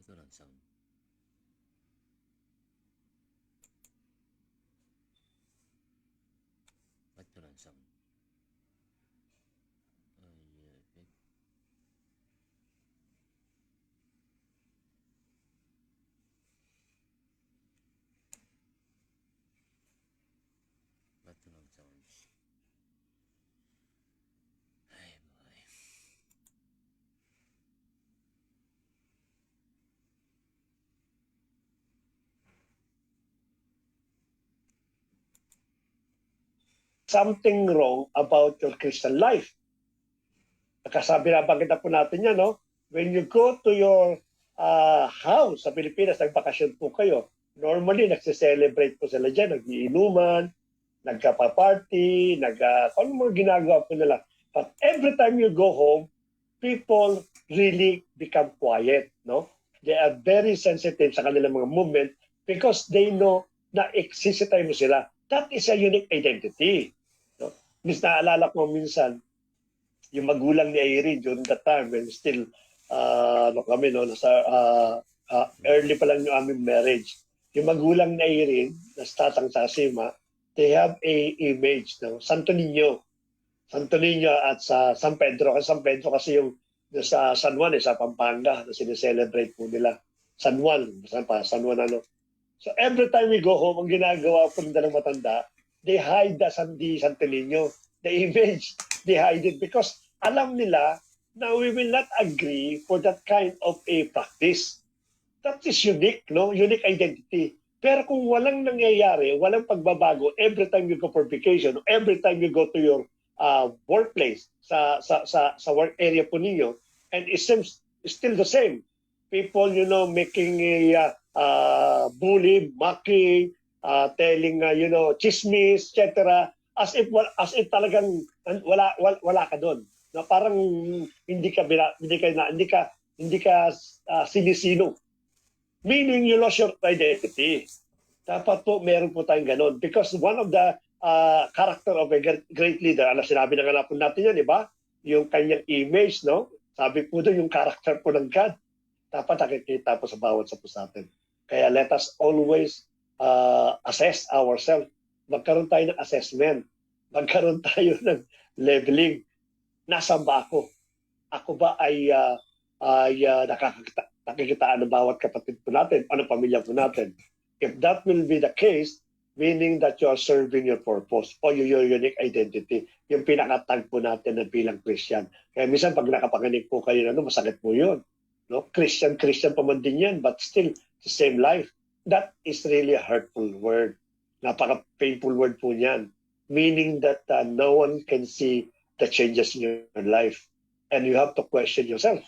to lang sound. Ba't to lang sound? Yeah, okay. Ba't to lang sound? Ay, boy. Something wrong about your Christian life. Kasabi na bakit na po natin yan, no? When you go to your house sa Pilipinas, nagbakasyon po kayo, normally nagsiselebrate po sila dyan, nag-iinuman, nagka-party, kung ano mga ginagawa po nila. But every time you go home, people really become quiet, no? They are very sensitive sa kanilang mga movement because they know na exisitay mo sila. That is a unique identity. No? Naalala ko minsan, yung magulang ni Irene during that time when still kami nasa early pa lang yung aming marriage. Yung magulang ni Irene, na tatang Sasima, they have a image ng Santo Niño. Santo Niño at sa San Pedro. Kasi San Pedro kasi yung sa San Juan, sa Pampanga, na sineselebrate po nila. San Juan, San Juan ano. So every time we go home, ang ginagawa po nila ng matanda, they hide the Santo Niño, the image. They hide it because alam nila na we will not agree for that kind of a practice. That is unique, no? Unique identity. Pero kung walang nangyayari, walang pagbabago, every time you go for vacation, every time you go to your workplace, sa work area po ninyo, and it seems still the same. People, making a bully, mocking, telling, chismis, etc. As if talagang wala ka doon. Na parang hindi ka sinisino. Meaning you lost your identity. Dapat po meron po tayong ganun. Because one of the character of a great leader, sinabi na nga po natin yan, di ba? Yung kanyang image, no? Sabi po doon yung character po ng God. Dapat nakikita po sa bawat sa po sa atin. Kaya let us always assess ourselves. Magkaroon tayo ng assessment. Magkaroon tayo ng leveling. Nasaan ba ako? Ako ba ay nakikitaan ng bawat kapatid po natin, ano pamilya po natin? If that will be the case, meaning that you are serving your purpose or your unique identity, yung pinakatag po natin na bilang Christian. Kaya minsan pag nakapanginig po kayo, masakit po yun. No? Christian pa man din yan, but still the same life. That is really a hurtful word. Napaka-painful word po niyan. Meaning that no one can see the changes in your life. And you have to question yourself.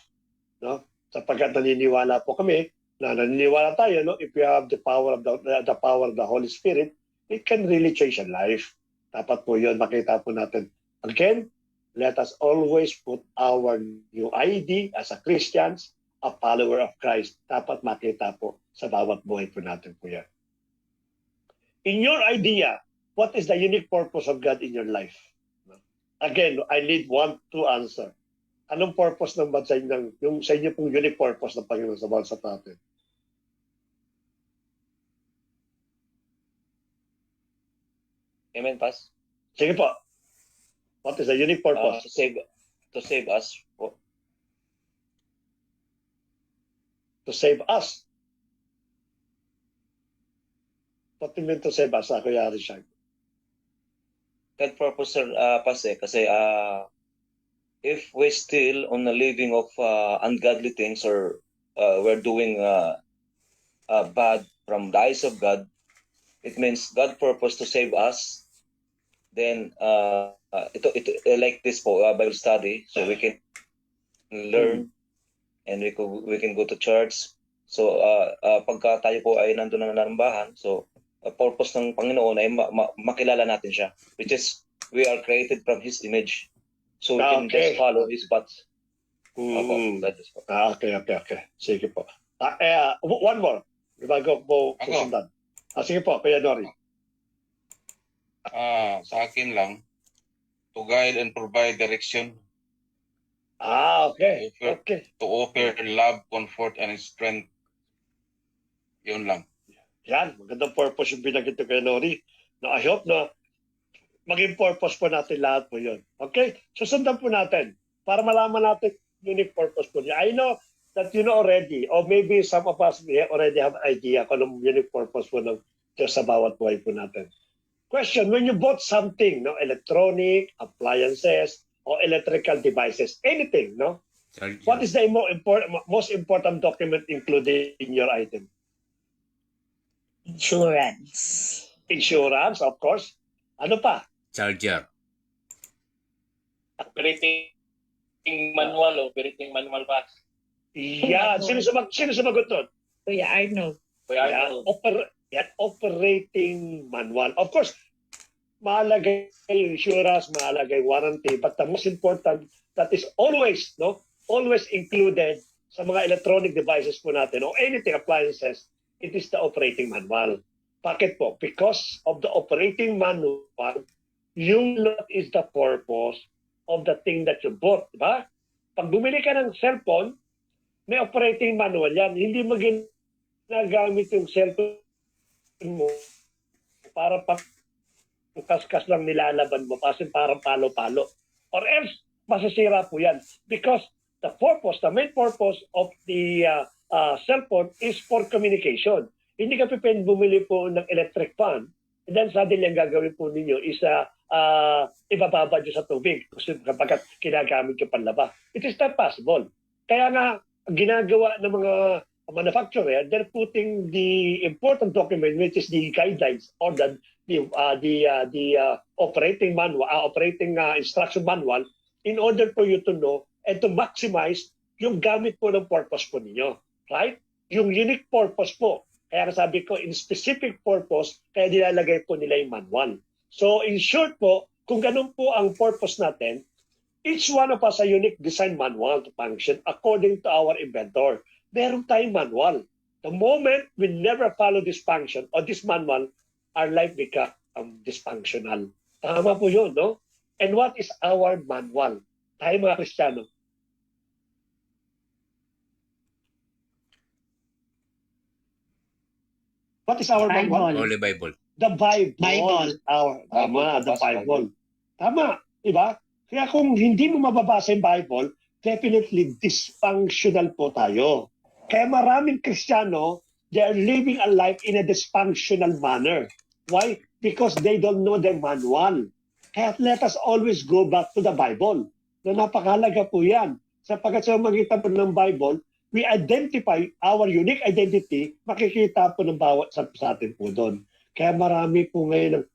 No? Sapagkat naniniwala po kami, naniniwala tayo, no? If you have the power of the Holy Spirit, it can really change your life. Dapat po yun, makita po natin. Again, let us always put our new ID as a Christians, a follower of Christ. Dapat makita po sa bawat buhay po natin po yan. In your idea, what is the unique purpose of God in your life? Again, I need one to answer. Anong purpose ng bansa yung sa inyo pong unique purpose ng Panginoon sa bansa natin? Amen, Pas? Sige po. What is the unique purpose? To save us. To save us. What do you mean to save us, Kuya Richard? That purpose, sir, Pas, kasi if we're still on the living of ungodly things or we're doing bad from the eyes of God, it means God purpose to save us. Then ito like this po, Bible study, so we can learn and we can go to church. So pagka tayo po ay nandun na nanambahan, so purpose ng Panginoon ay makilala natin siya, which is we are created from His image. So we can just follow His paths. Okay. Sige po. One more. Bago po susundan. Sige po, Kuya Nori. Sa akin lang, to guide and provide direction. Okay. To offer love, comfort, and strength Yun lang. Yan, magandang purpose yung binagit ko kay Nori. No, I hope na maging purpose po natin lahat po yun. Okay? Susundan po natin para malaman natin unique purpose po niya. I know that you know already, or maybe some of us already have idea kung anong unique purpose po ng Diyos sa bawat buhay po natin. Question, when you bought something, no, electronic, appliances, or electrical devices, anything, no? Charger. What is the most important document included in your item? Insurance. Insurance, of course. Ano pa? Charger. Operating manual, operating manual pa. Yan. Sino sumagot doon? Kuya Arnold. Kaya Yan. Operating manual. Of course, mahalaga yung insurance, mahalaga yung warranty, but the most important, that is always, no? Always included sa mga electronic devices po natin or anything appliances, it is the operating manual. Bakit po? Because of the operating manual, yung lot is the purpose of the thing that you bought. Diba? Pag bumili ka ng cellphone, may operating manual yan. Hindi mo ginagamit yung cellphone mo para kaskas lang nilalaban mo kasi parang palo-palo. Or else, masasira po yan. Because the main purpose of the cellphone is for communication. Hindi ka pwedeng bumili po ng electric fan and then suddenly ang gagawin po ninyo is ibababa nyo sa tubig kasi kapag kinagamit yung panlaba. It is not possible. Kaya nga, ginagawa ng mga manufacturer, they're putting the important document which is the guidelines or the operating manual, operating instruction manual in order for you to know and to maximize yung gamit po ng purpose po ninyo. Right? Yung unique purpose po. Kaya sabi ko, in specific purpose, kaya nilalagay po nila yung manual. So in short po, kung ganun po ang purpose natin, each one of us a unique design manual to function according to our inventor. Meron tayong manual. The moment we never follow this function or this manual, our life becomes dysfunctional. Tama po yun, no? And what is our manual? Tayo mga Kristiyano. What is our manual? Holy Bible. The Bible. Bible. The Bible. Tama, di ba? Kaya kung hindi mo mababasa yung Bible, definitely dysfunctional po tayo. Kaya maraming Kristiyano, they are living a life in a dysfunctional manner. Why? Because they don't know the manual. Kaya let us always go back to the Bible. Na napakahalaga po yan. Sapagkat sa magitan po ng Bible, we identify our unique identity, makikita po ng bawat sa atin po doon. Kaya marami po ngayon ng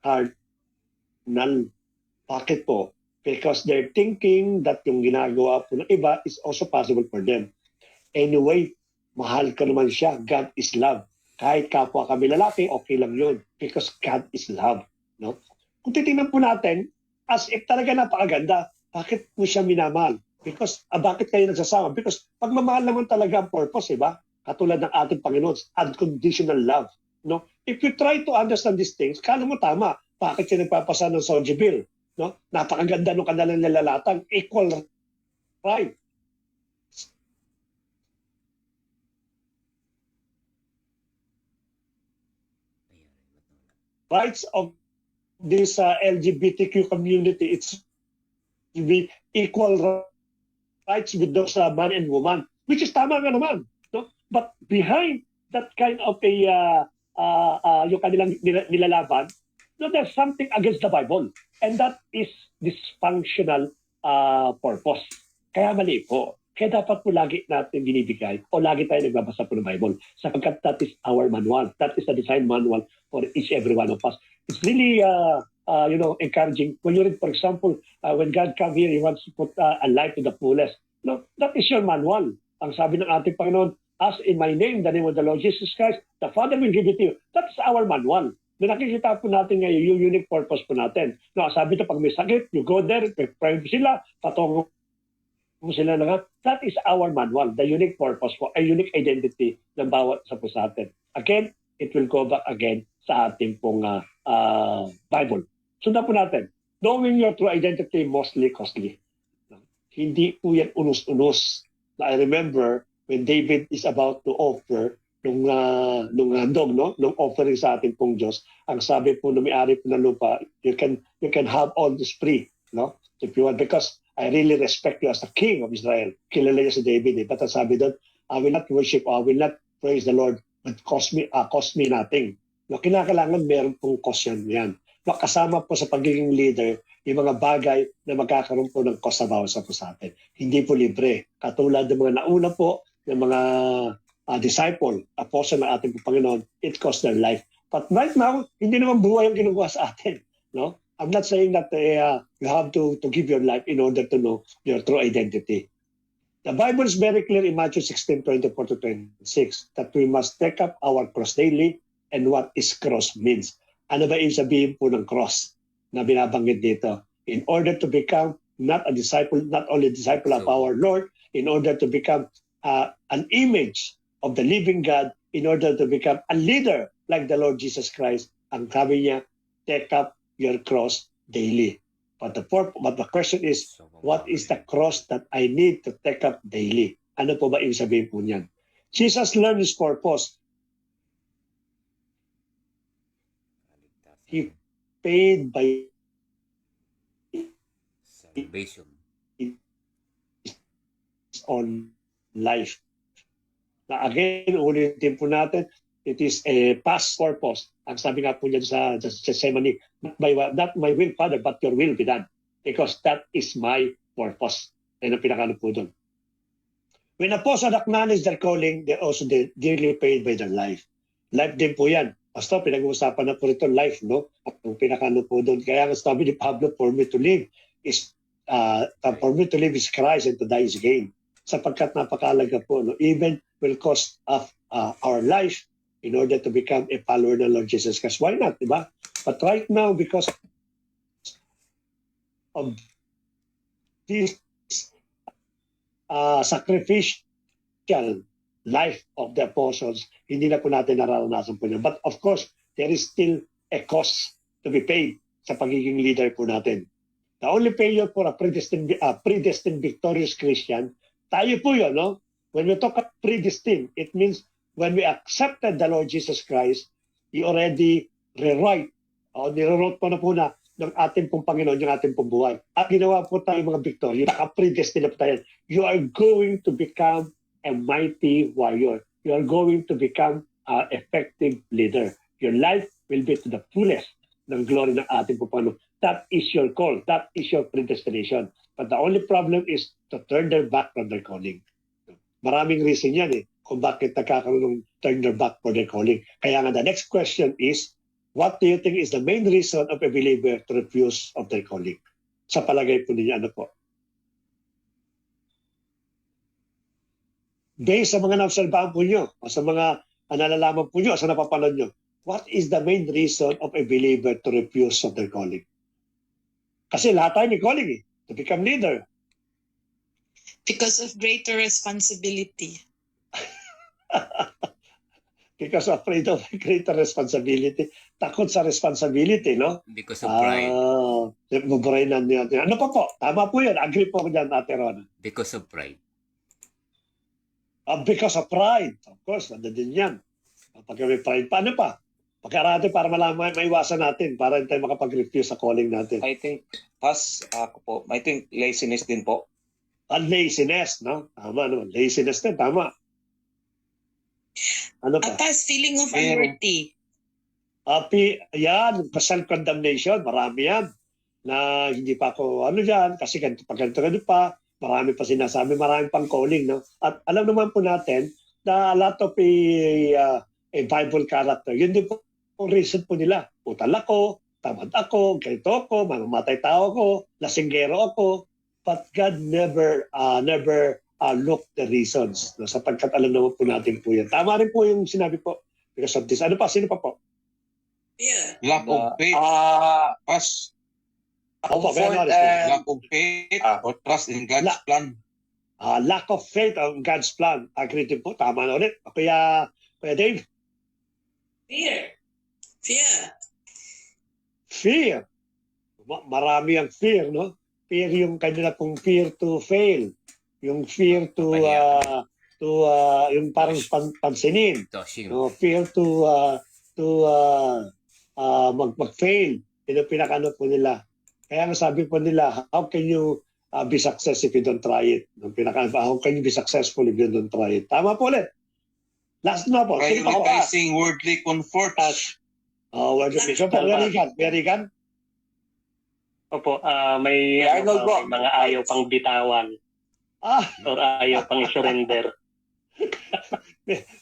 cardinal. Bakit po? Because they're thinking that yung ginagawa po ng iba is also possible for them. Anyway, mahal ka naman siya. God is love. Kahit kapwa kami lalaki, okay lang yun. Because God is love. No? Kung titingnan po natin, as if talaga napakaganda, bakit po siya minamahal? Because, bakit kayo nagsasama? Because pagmamahal naman talaga ang purpose, ba? Katulad ng ating Panginoon, unconditional love. No? If you try to understand these things, kala mo tama. Bakit siya nagpapasa ng Soji Bill? No? Napakaganda ng kanilang nilalatang equal right. Rights of this LGBTQ community, it's to be equal rights with those man and woman, which is tama nga naman. No? But behind that kind of yung kanilang nilalaban, no, there's something against the Bible. And that is dysfunctional purpose. Kaya mali po. Kaya dapat po lagi natin binibigay o lagi tayo nagbabasa po ng Bible sapagkat that is our manual. That is the design manual for each every one of us. It's really encouraging. When you read, for example, when God come here, He wants to put a life to the fullest. No, that is your manual. Ang sabi ng ating Panginoon, ask in my name, the name of the Lord Jesus Christ, the Father will give it to you. That's our manual. Na nakikita po natin ngayon yung unique purpose po natin. No, sabi ito, pag may sakit, you go there, pray sila, patungo mo sila na nga. That is our manual, the unique purpose po, a unique identity ng bawat isa po sa atin. Again, it will go back again sa ating pong Bible. Sundan po natin. Knowing your true identity, mostly costly. Hindi po yan unos-unos. I remember when David is about to offer nung handog, no? Nung offering sa ating pong Diyos. Ang sabi po ng may-ari po ng lupa, you can have all this free, no? If you want, because I really respect you as the king of Israel. Kilala niya si David, eh. But ang sabi doon, I will not worship, I will not praise the Lord, but cost me nothing. No, kinakailangan meron pong cost yan. No, kasama po sa pagiging leader, yung mga bagay na magkakaroon po ng cost sa bawat sa po sa atin. Hindi po libre. Katulad ng mga nauna po, ng mga disciple, apostle ng ating Panginoon, it cost their life. But right now, hindi naman buhay ang kinukuha sa atin. No? I'm not saying that you have to give your life in order to know your true identity. The Bible is very clear in Matthew 16:24-26 that we must take up our cross daily, and what is cross means. Ano ba ibig sabihin po ng cross na binabanggit dito? In order to become not only a disciple of our Lord, in order to become an image of the living God, in order to become a leader like the Lord Jesus Christ, ang sabi niya, take up your cross daily. But the question is, what is the cross that I need to take up daily? Ano po ba ibig sabihin po niyan? Jesus learned his purpose. He paid by Salvation. his own life. Na again, ulitin po natin, it is a past purpose. Ang sabi nga po niya sa Gethsemane, not my will, Father, but your will be done. Because that is my purpose. Yan ang pinakano po doon. When apostles acknowledge their calling, they also dearly paid by their life. Life din po yan. Basta pinag-uusapan na po rito life, no? At ang pinakano po doon. Kaya ang sabi ni Pablo, for me to live is Christ and to die is gain. Sapagkat napakalaga po, no? Even will cost of our life in order to become a follower of Lord Jesus Christ. Why not, di ba? But right now, because of this sacrificial life of the apostles, hindi na po natin nararanasan po yun. But of course, there is still a cost to be paid sa pagiging leader po natin. The only failure for a predestined victorious Christian, tayo po yun, no? When we talk about predestined, it means when we accepted the Lord Jesus Christ, He already rewrite, nirewrote po na ng ating pong Panginoon, yung ating pong buhay. At ginawa po tayo mga victory, naka-predestined na po tayo. You are going to become a mighty warrior. You are going to become an effective leader. Your life will be to the fullest ng glory ng ating pong Panginoon. That is your call. That is your predestination. But the only problem is to turn their back from their calling. Maraming reason yan kung bakit nagkakaroon ng turn their back for their calling. Kaya nga the next question is, what do you think is the main reason of a believer to refuse of their calling? Sa palagay po ninyo, ano po? Based sa mga naobserbahan po nyo, o sa mga nalalaman po nyo, sa napapanood nyo, what is the main reason of a believer to refuse of their calling? Kasi lahat tayo may calling to become leader. Because of greater responsibility. Because afraid of greater responsibility. Takot sa responsibility, no? Because of pride. Buburainan niya. Ano pa po? Tama po yan. Agree po ako dyan, Ate Ron. Because of pride. Because of pride. Of course, nandun din yan. Pag may pride, paano pa? Pagkarate para malaman, maiwasan natin para hindi tayo makapag-refuse sa calling natin. I think, I think laziness din po. Laziness, no? Tama naman. Laziness din, tama. Ano pa? Atas, feeling of unworthy. Yan, self-condemnation, marami yan. Na hindi pa ako, dyan, kasi ganito pa, marami pa sinasabi, marami pang calling, no? At alam naman po natin, na a lot of a Bible character, yun din po ang reason po nila. Utal ako, tamad ako, ganito ako, mamamatay tao ako, lasinggero ako, but God never look the reasons. No? Sapagkat alam naman po natin po yan. Tama rin po yung sinabi po. Because of this. Ano pa? Sino pa po? Yeah. Lack of faith. Lack of faith or trust in God's plan. Lack of faith on God's plan. Agree din po. Tama na ulit. Kuya Dave? Fear. Marami ang fear, no? Fear yung kanila pong fear to fail. Yung fear to yung parang pansinin. Toshing. No, fear to mag-fail. Yun ang pinakano po nila. Kaya nga sabi po nila, how can you be successful if you don't try it? How can you be successful if you don't try it? Tama po ulit. Last na po. Sino pa po? Prioritizing worldly comforts. Word of vision po. Verigan. Opo, may, Arnold po. may mga ayaw pang bitawan or ayaw pang surrender.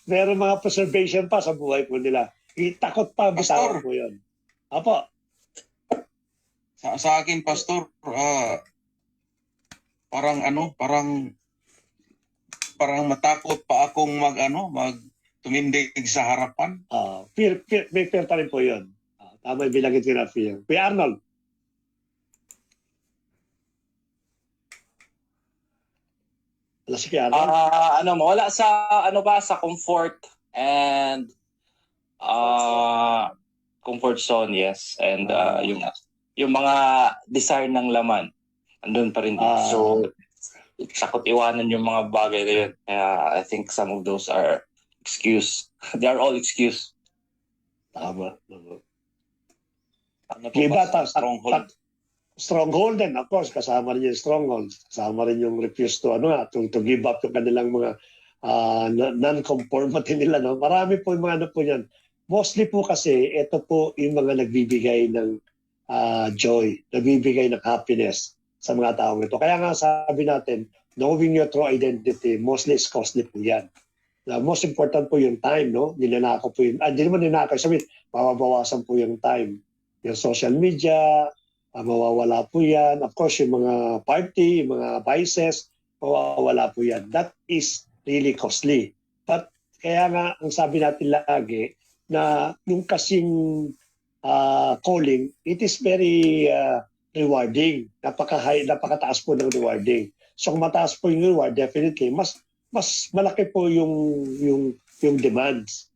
Meron mga preservation pa sa buhay po nila. Takot pa, bitawan Pastor. po yun. Apo. Sa akin, Pastor, parang matakot pa akong mag tumindig sa harapan. May fear pa rin po yun. Tama yung bilangin ko na fear. Kuya Arnold. Wala si Kuya Arnold. Wala sa sa comfort and comfort zone, yes, and yung mga desire ng laman andun pa rin din. So takot iwanan yung mga bagay na yun. Kaya I think some of those are excuse. They are all excuse. Tama. Ano po Iba, ba? Stronghold. Stronghold din, of course, kasama rin yung stronghold. Kasama rin yung refuse to give up yung kanilang mga non-conformity nila. No? Marami po yung mga po yan. Mostly po kasi, ito po yung mga nagbibigay ng joy, nagbibigay ng happiness sa mga taong ito. Kaya nga sabi natin, knowing your true identity, mostly is costly po yan. The most important po yung time, no? Nilanako po yun. Hindi naman ninakaw. Sabi, mababawasan po yung time. Yung social media, mawawala po yan. Of course, yung mga party, yung mga vices, mawawala po yan. That is really costly. But kaya nga, ang sabi natin lagi, na yung kasing calling, it is very rewarding. Napakataas po ng rewarding. So kung mataas po yung reward, definitely, mas malaki po yung demands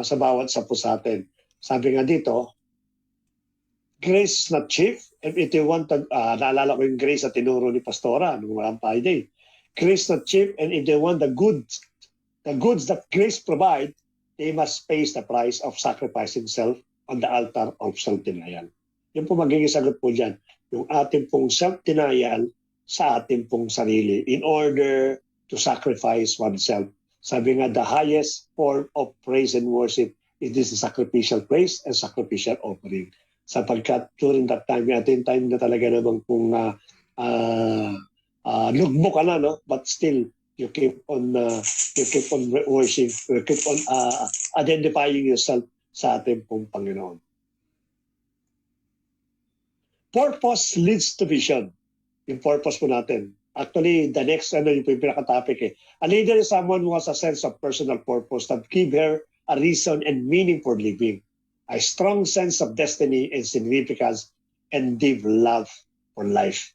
sa bawat isa po sa atin. Sabi nga dito, grace is not cheap. If you want to, naalala ko yung grace na tinuro ni Pastora nung walang Friday. Grace is not cheap, and if they want the goods that grace provide, they must pay the price of sacrificing self on the altar of self-denial. Yun po magiging sagot po dyan. Yung ating pong self-denial sa ating pong sarili in order to sacrifice oneself. Sabi nga, the highest form of praise and worship is the sacrificial praise and sacrificial offering. Sapagkat during that time, ating time na talaga naman kung lugmo ka na, no? But still, you keep on worship, you keep on identifying yourself sa ating pong Panginoon. Purpose leads to vision. Yung purpose po natin. Actually, the next, yung pinaka-topic A leader is someone who has a sense of personal purpose that give her a reason and meaning for living, a strong sense of destiny and significance, and deep love for life.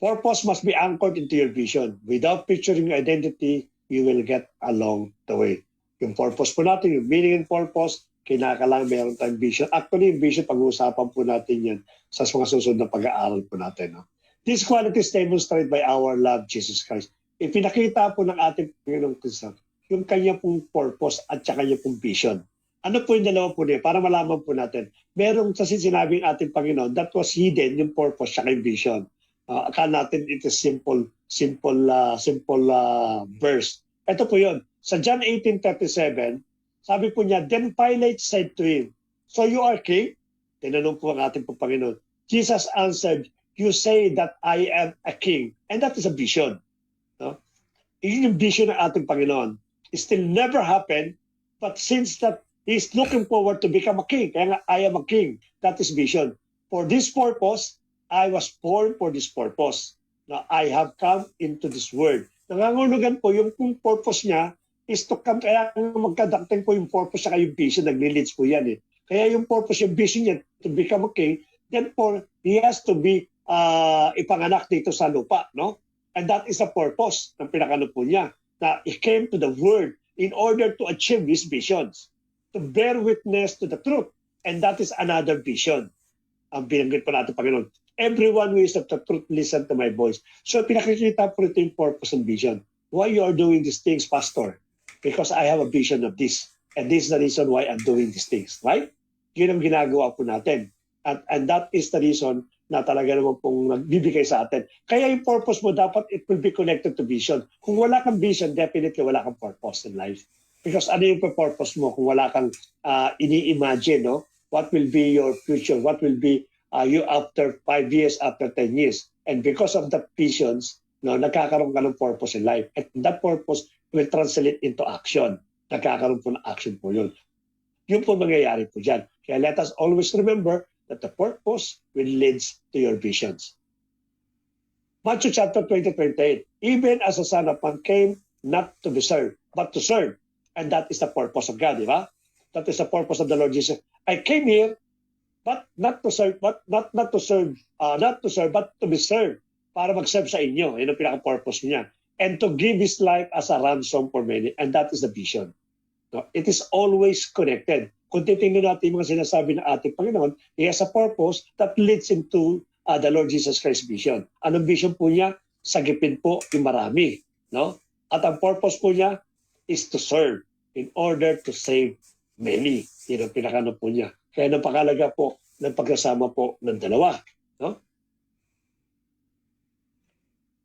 Purpose must be anchored into your vision. Without picturing your identity, you will get along the way. Yung purpose po natin, yung meaning and purpose, kinakailangan meron tayong vision. Actually, yung vision, pag-uusapan po natin yan sa mga susunod na pag-aaral po natin. No? These qualities demonstrated by our Lord Jesus Christ. Ipinakita po ng ating Panginoong Kristo yung kanya pong purpose at saka kanya pong vision. Ano po yung dalawa po niya? Para malaman po natin. Merong kasi sinabing ating Panginoon, that was hidden, yung purpose at yung vision. Akala natin it is simple verse. Ito po yun. Sa John 18:37, sabi po niya, then Pilate said to him, so you are king? Tinanong po ang ating Panginoon. Jesus answered, you say that I am a king. And that is a vision. No? Yun yung vision ng ating Panginoon. It still never happened, but since that he's looking forward to become a king, kaya nga, I am a king. That is vision. For this purpose, I was born for this purpose. Now, I have come into this world. Nangangulugan po, yung purpose niya is to come, kaya magkadakting po yung purpose saka yung vision, nag-leads po yan. Kaya yung purpose, yung vision niya to become a king, then he has to be ipanganak dito sa lupa, no? And that is the purpose ng pinakano po niya, na he came to the world in order to achieve his visions, to bear witness to the truth. And that is another vision. Ang binanggit po natin, Panginoon. Everyone who is of the truth, listen to my voice. So pinakikita po ito yung purpose and vision. why you are doing these things, Pastor? Because I have a vision of this. And this is the reason why I'm doing these things. Right? Yun ang ginagawa po natin. And that is the reason na talaga naman pong nagbibigay sa atin. Kaya yung purpose mo, dapat it will be connected to vision. Kung wala kang vision, definitely wala kang purpose in life. Because ano yung purpose mo kung wala kang ini-imagine, no? What will be your future? What will be you after 5 years, after 10 years? And because of the visions, no, nagkakaroon ka ng purpose in life. And that purpose will translate into action. Nagkakaroon po ng action po yun. Yun po mangyayari po dyan. Kaya let us always remember that the purpose will lead to your visions. Matthew chapter 20:28. Even as the Son of Man came not to be served, but to serve. And that is the purpose of God, di ba? That is the purpose of the Lord Jesus. I came here, but not to serve, but not to serve, but to be served. Para mag-serve sa inyo. Yun ang pinaka-purpose niya. And to give His life as a ransom for many. And that is the vision. No? It is always connected. Kung titingnan natin yung mga sinasabi ng ating Panginoon, He has a purpose that leads into the Lord Jesus Christ's vision. Anong vision po niya? Sagipin po yung marami. No? At ang purpose po niya is to serve in order to save many. Yun ang pinakano po niya. Kaya napakalaga po ng pagsasama po ng dalawa. No?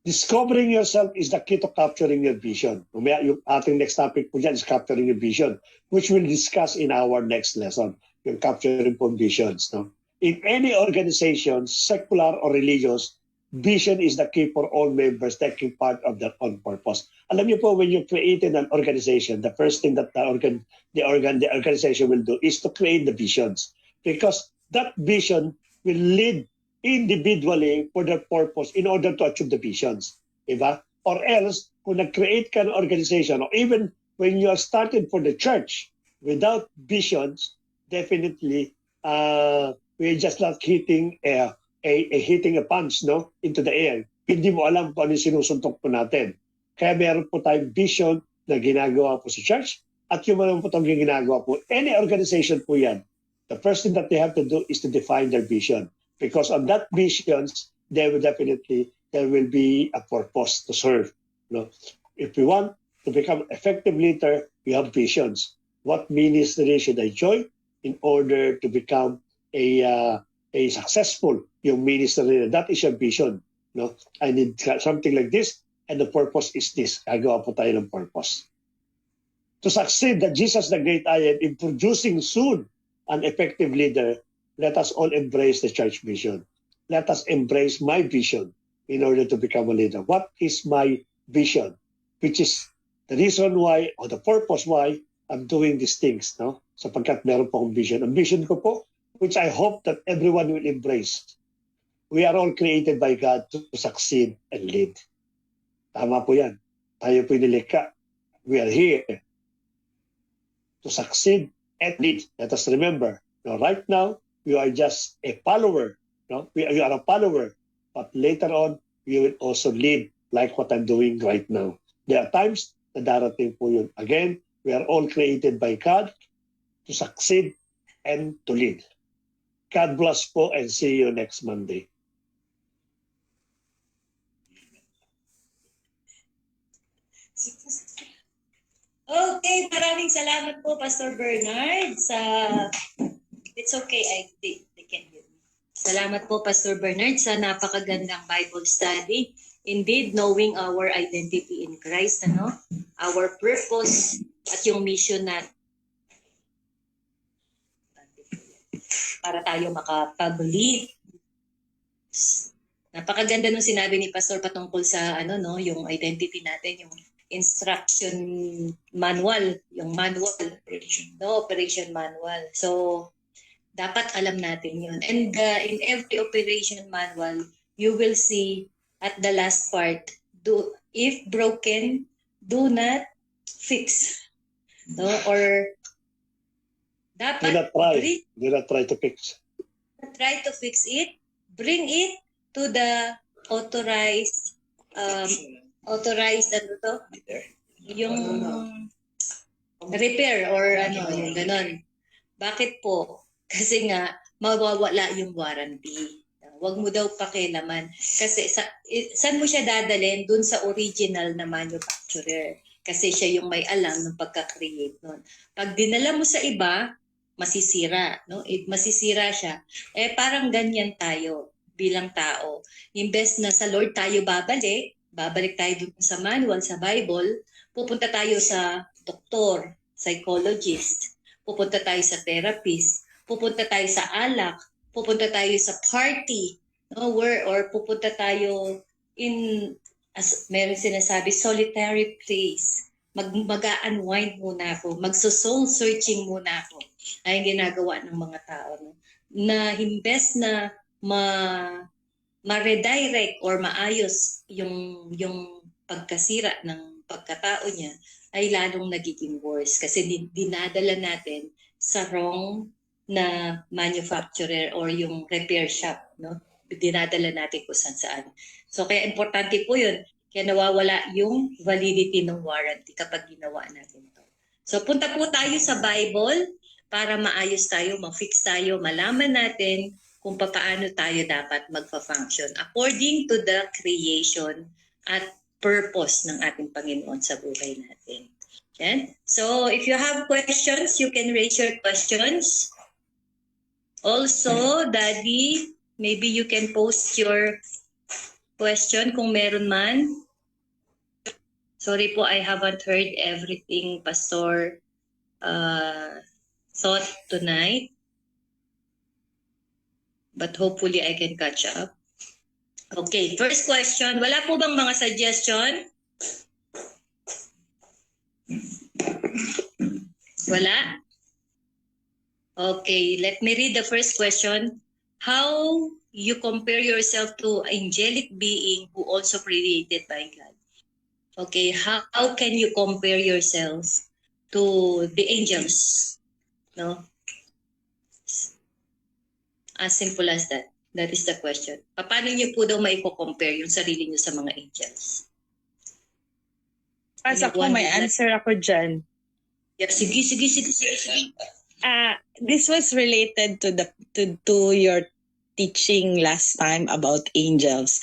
Discovering yourself is the key to capturing your vision. Yung ating next topic po dyan is capturing your vision, which we'll discuss in our next lesson, yung capturing po visions. No? In any organization, secular or religious, vision is the key for all members taking part of their own purpose. Alam niyo po, when you create an organization, the first thing that the organization will do is to create the visions. Because that vision will lead individually for their purpose in order to achieve the visions. Diba? Or else, kung nag-create ka ng organization, or even when you are started for the church without visions, definitely we're just not hitting hitting a punch, no, into the air. Hindi mo alam kung ano yung sinusuntok po natin. Kaya meron po tayong vision na ginagawa po sa church at yung mga po itong ginagawa po. Any organization po yan, the first thing that they have to do is to define their vision. Because on that visions, there will be a purpose to serve. No? If we want to become effective leader, we have visions. What ministry should I join in order to become a successful yung ministry? That is your vision. No? I need something like this, and the purpose is this. Gagawa po tayo ng purpose. To succeed that Jesus the great I am in producing soon an effective leader, let us all embrace the church vision. Let us embrace my vision in order to become a leader. What is my vision? Which is the reason why, or the purpose why I'm doing these things. No? Sapagkat meron po akong vision. Ang vision ko po, which I hope that everyone will embrace. We are all created by God to succeed and lead. Tama po yan. Tayo po nilikha. We are here to succeed and lead. Let us remember, right now, you are just a follower. No? You are a follower. But later on, you will also lead like what I'm doing right now. There are times na darating po yun. Again, we are all created by God to succeed and to lead. God bless po and see you next Monday. Okay, maraming salamat po, Pastor Bernard, sa... It's okay, they can hear me. Salamat po, Pastor Bernard, sa napakagandang Bible study. Indeed, knowing our identity in Christ, our purpose at yung mission na para tayo makapag-lead. Napakaganda nung sinabi ni Pastor patungkol sa yung identity natin, yung instruction manual, yung manual, operation manual. So, dapat alam natin yun. And in every operation manual, you will see at the last part, if broken, do not fix. No? Or dapat do not try to fix. Try to fix it. Bring it to the authorized yung repair or yung ganon. Bakit po? Kasi nga mawawala yung warranty. Wag mo daw pakialaman. Kasi saan mo siya dadalhin? Dun sa original na manufacturer. Kasi siya yung may alam ng pagka-create nun. Pag dinala mo sa iba, masisira. No? Masisira siya. Parang ganyan tayo bilang tao. Imbes na sa Lord tayo babalik tayo dun sa manual, sa Bible, pupunta tayo sa doktor, psychologist, pupunta tayo sa therapist, pupunta tayo sa alak, pupunta tayo sa party, no? Or pupunta tayo as meron sinasabi, solitary place. Mag-unwind muna ako, magso-soul searching muna ako. Ay ginagawa ng mga tao. No? Na imbes na ma-redirect or maayos yung pagkasira ng pagkatao niya, ay lalong nagiging worse kasi dinadala natin sa wrong na manufacturer or yung repair shop, no? Dinadala natin kung saan. So kaya importante po yun, kaya nawawala yung validity ng warranty kapag ginawa natin to. So punta po tayo sa Bible para maayos tayo, ma-fix tayo, malaman natin kung paano tayo dapat magpa-function according to the creation at purpose ng ating Panginoon sa buhay natin. Yan. So if you have questions, you can raise your questions. Also, Daddy, maybe you can post your question kung meron man. Sorry po, I haven't heard everything Pastor thought tonight. But hopefully I can catch up. Okay, first question. Wala po bang mga suggestion? Wala? Okay, let me read the first question. How you compare yourself to angelic being who also created by God? Okay, how can you compare yourself to the angels? No? As simple as that. That is the question. Paano niyo po daw maiko-compare yung sarili niyo sa mga angels? Asa ko, may answer ako dyan. Yeah, sige. This was related to your teaching last time about angels.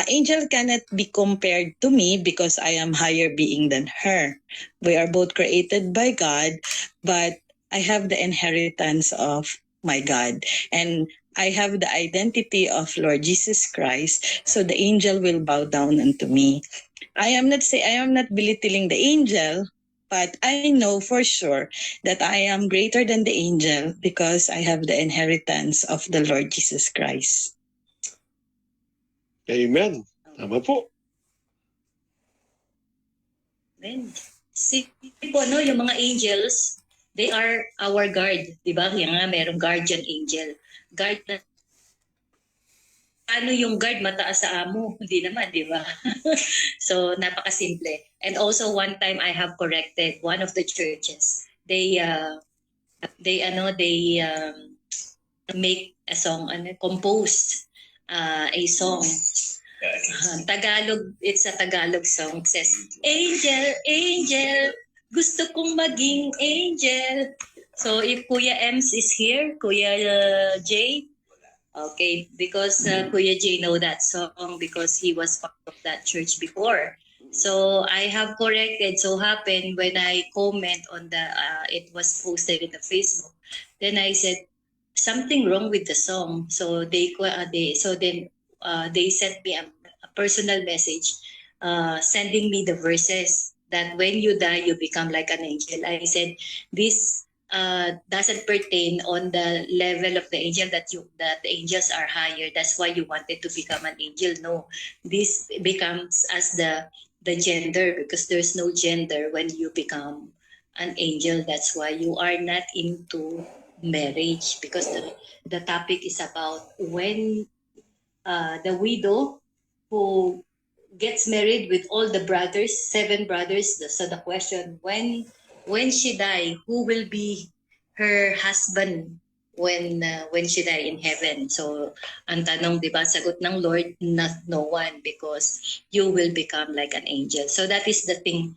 Angel cannot be compared to me because I am higher being than her. We are both created by God, but I have the inheritance of my God. And I have the identity of Lord Jesus Christ, so the angel will bow down unto me. I am not belittling the angel, but I know for sure that I am greater than the angel because I have the inheritance of the Lord Jesus Christ. Amen. Tama po. Amen. See po, no, yung mga angels, they are our guard. Diba? Yung nga, merong guardian angel. Guard na. Ano yung guard mataas sa amo? Hindi naman, di ba? So, napakasimple. And also, one time I have corrected one of the churches. They make a song, composed a song. Tagalog, it's a Tagalog song. It says, Angel, angel, gusto kong maging angel. So, if Kuya Ems is here, Kuya Jay, okay, because Kuya Jay know that song because he was part of that church before. So I have corrected. So happened when I comment on the it was posted in the Facebook. Then I said something wrong with the song. So they sent me a personal message, sending me the verses that when you die you become like an angel. I said this doesn't pertain on the level of the angel that the angels are higher. That's why you wanted to become an angel. No, this becomes as the gender because there's no gender when you become an angel. That's why you are not into marriage because the topic is about when the widow who gets married with all the brothers, 7 brothers. So the question, when she die, who will be her husband when she die in heaven? So, ang tanong, di ba, sagot ng Lord, no one, because you will become like an angel. So that is the thing.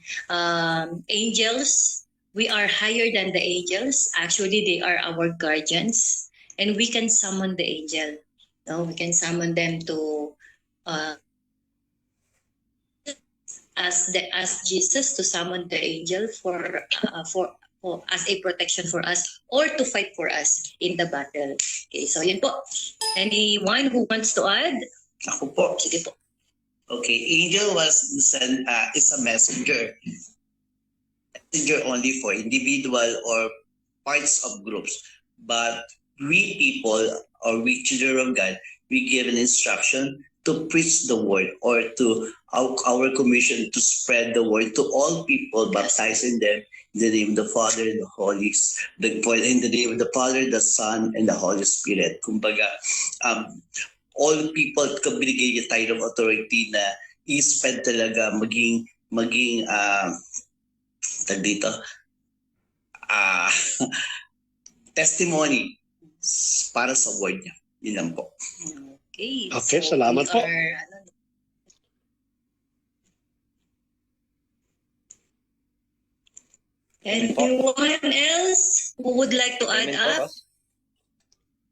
Angels, we are higher than the angels. Actually, they are our guardians, and we can summon the angel. No, we can summon them to ask Jesus to summon the angel for as a protection for us or to fight for us in the battle. Okay, so yun po. Anyone who wants to add? Ako po. Sige po. Okay, angel is a messenger. Messenger only for individual or parts of groups. But we people or we children of God, we give an instruction to preach the word or to our commission to spread the word to all people, baptizing them in the name of the Father and the Holy in the name of the Father, the Son, and the Holy Spirit. Kumbaga, all people binigay yung title of authority na i-spread talaga maging dito testimony para sa word niya. Yun lang po. Okay. Okay, so salamat we po. Anyone else who would like to add up?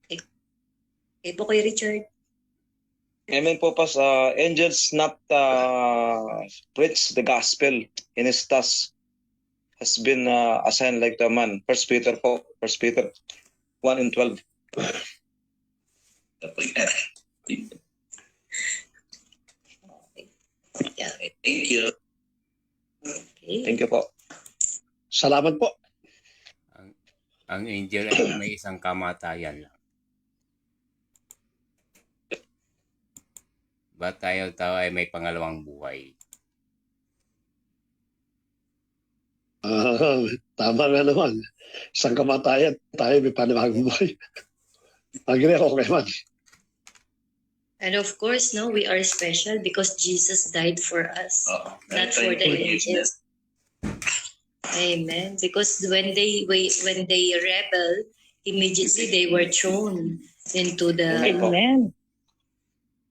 Okay po, Kuya Richard. Amen po, Pas. Angels not preach the gospel in his task has been assigned like the man. 1 Peter 1:12. Yeah. Thank you. Okay. Thank you po. Salamat po. Ang angel ay may isang kamatayan lang. Ba't tayo ay may pangalawang buhay? Tama nga naman. Isang kamatayan, tayo may panibagong buhay. Agree ako kay Man. And of course, no, we are special because Jesus died for us, not for the angels. Amen. Because when they rebel, immediately they were thrown into the Amen.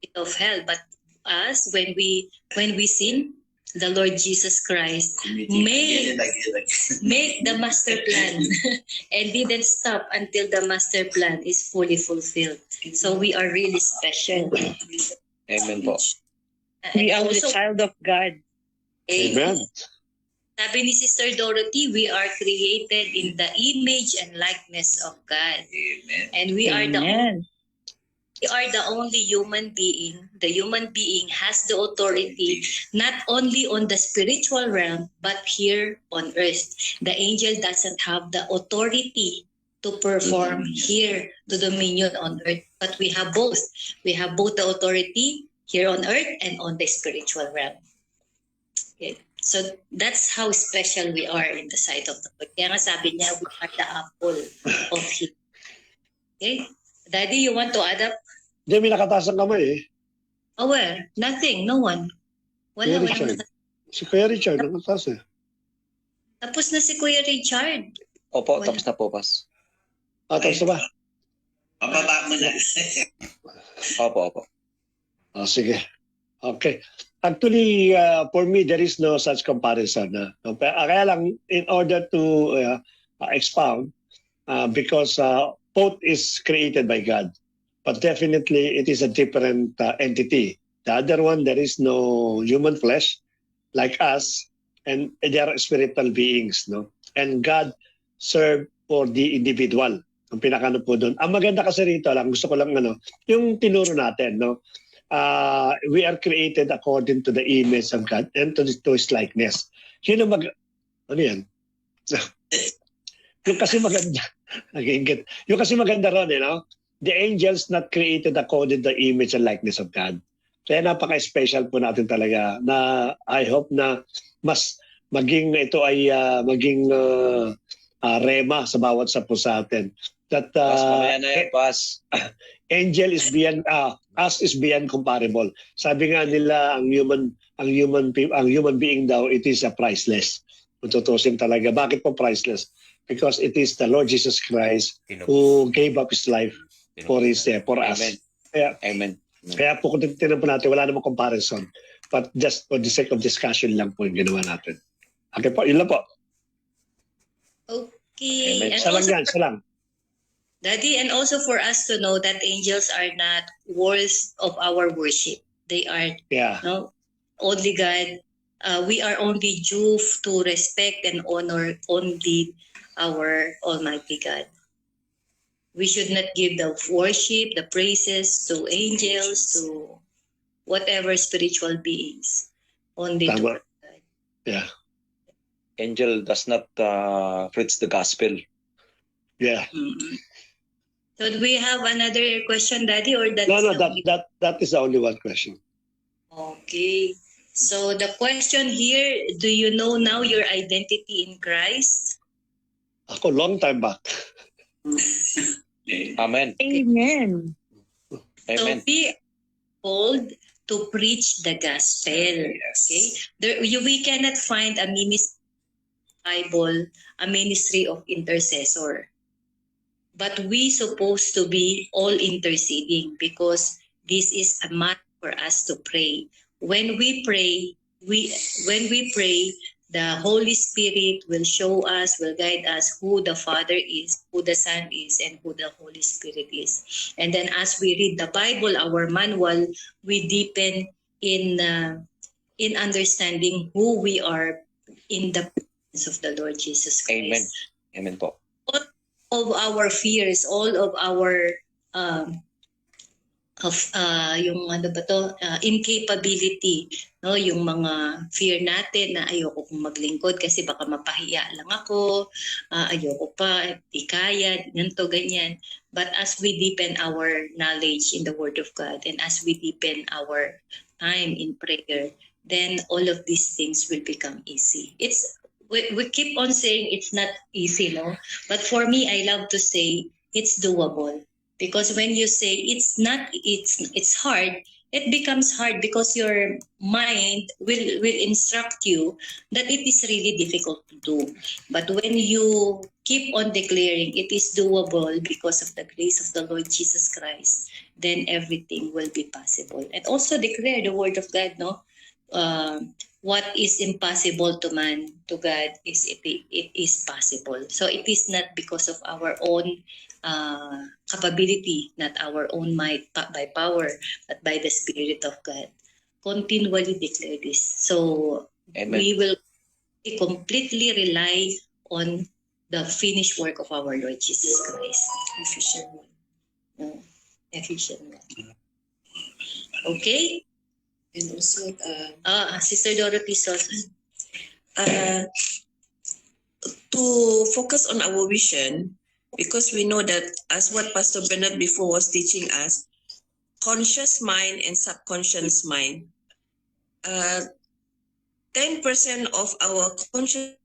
pit of hell. But us, when we sin, the Lord Jesus Christ make the master plan and didn't stop until the master plan is fully fulfilled. So we are really special. Amen po. We are the child of God. Amen. Sabi ni Sister Dorothy, we are created in the image and likeness of God. Amen. And we are the Amen. only human being. The human being has the authority not only on the spiritual realm but here on earth. The angel doesn't have the authority to perform here to dominion on earth, but we have both. We have both the authority here on earth and on the spiritual realm. Okay. So that's how special we are in the sight of the Lord. Kaya nga sabi niya, we are the apple of Him. Okay? Daddy, you want to add up? Hindi, may nakataas ang kamay eh. Oh, well, nothing. No one. Kuya Richard. Si Kuya Richard, nakataas eh. Tapos na si Kuya Richard. Opo, Wala. tapos na po, Pas. Tapos na ba? Pababa mo na. Opo. Sige. Okay. Actually, for me, there is no such comparison. Kaya lang, in order to expound, because both is created by God, but definitely it is a different entity. The other one, there is no human flesh like us, and they are spiritual beings, no? And God served for the individual. Ang pinakano po doon. Ang maganda kasi rito lang, gusto ko lang yung tinuro natin, no? We are created according to the image of God and to His likeness. Yun ang ano yan? Yung kasi maganda. Yung kasi maganda ron, no? The angels not created according to the image and likeness of God. Kaya napaka-special po natin talaga na I hope na mas maging ito ay maging rema sa bawat sa po sa atin. That Pas, mamaya na yan, Pas. angel is beyond us is beyond comparable. Sabi nga nila ang human being daw, it is a priceless. Kung tutusin talaga, bakit po priceless? Because it is the Lord Jesus Christ who gave up His life for us. Amen. Amen. Kaya po kung titignan po natin, wala namang comparison. But just for the sake of discussion lang po yung ginawa natin. Okay po, yun lang po. Okay. Amen. And Isa lang also, yan, isa lang. Daddy, and also for us to know that angels are not worth of our worship. They are Yeah. no only God. We are only due to respect and honor only our Almighty God. We should not give the worship, the praises to angels, to whatever spiritual beings. Only to Tama. God. Yeah. Angel does not preach the gospel. Yeah. Mm-mm. So do we have another question, Daddy, or that's No, the only- that is the only one question. Okay. So the question here, do you know now your identity in Christ? Ako, long time back. Amen. Amen. Amen. So be called to preach the gospel. Okay. We cannot find a ministry Bible, a ministry of intercessor. But we supposed to be all interceding because this is a matter for us to pray. When we pray, the Holy Spirit will show us, will guide us who the Father is, who the Son is, and who the Holy Spirit is. And then as we read the Bible, our manual, we deepen in understanding who we are in the presence of the Lord Jesus Christ. Amen. Amen po. All of our fears, all of our incapability, no, yung mga fear natin na ayoko kong maglingkod kasi baka mapahiya lang ako, ayoko pa, di kaya, ganito, ganyan. But as we deepen our knowledge in the Word of God and as we deepen our time in prayer, then all of these things will become easy. We keep on saying it's not easy, no? But for me, I love to say it's doable. Because when you say it's hard, it becomes hard because your mind will instruct you that it is really difficult to do. But when you keep on declaring it is doable because of the grace of the Lord Jesus Christ, then everything will be possible. And also declare the word of God, no? What is impossible to man, to God, it is possible. So it is not because of our own capability, not our own might by power, but by the Spirit of God. Continually declare this. So Amen. we will completely rely on the finished work of our Lord Jesus Christ. Ephesians 1. Okay? And also, Sister Dorothy Sosa. to focus on our vision, because we know that as what Pastor Bernard before was teaching us, conscious mind and subconscious mind. 10% of our conscious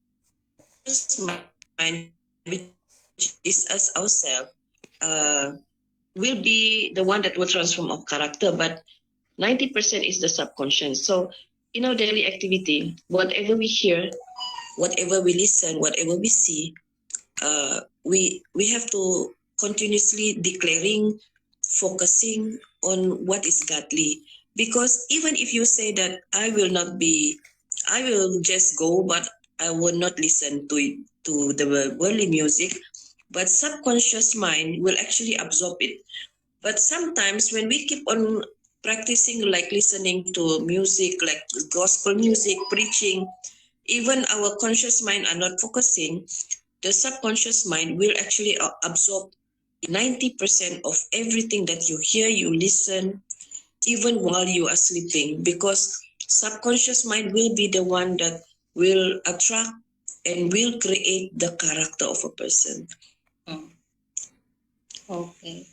mind, which is us ourselves, will be the one that will transform our character, but 90% is the subconscious. So in our daily activity, whatever we hear, whatever we listen, whatever we see, we have to continuously declaring, focusing on what is godly. Because even if you say that I will just go, but I will not listen to the worldly music, but subconscious mind will actually absorb it. But sometimes when we keep on practicing, like listening to music, like gospel music, preaching, even our conscious mind are not focusing, the subconscious mind will actually absorb 90% of everything that you hear, you listen, even while you are sleeping, because subconscious mind will be the one that will attract and will create the character of a person. Okay.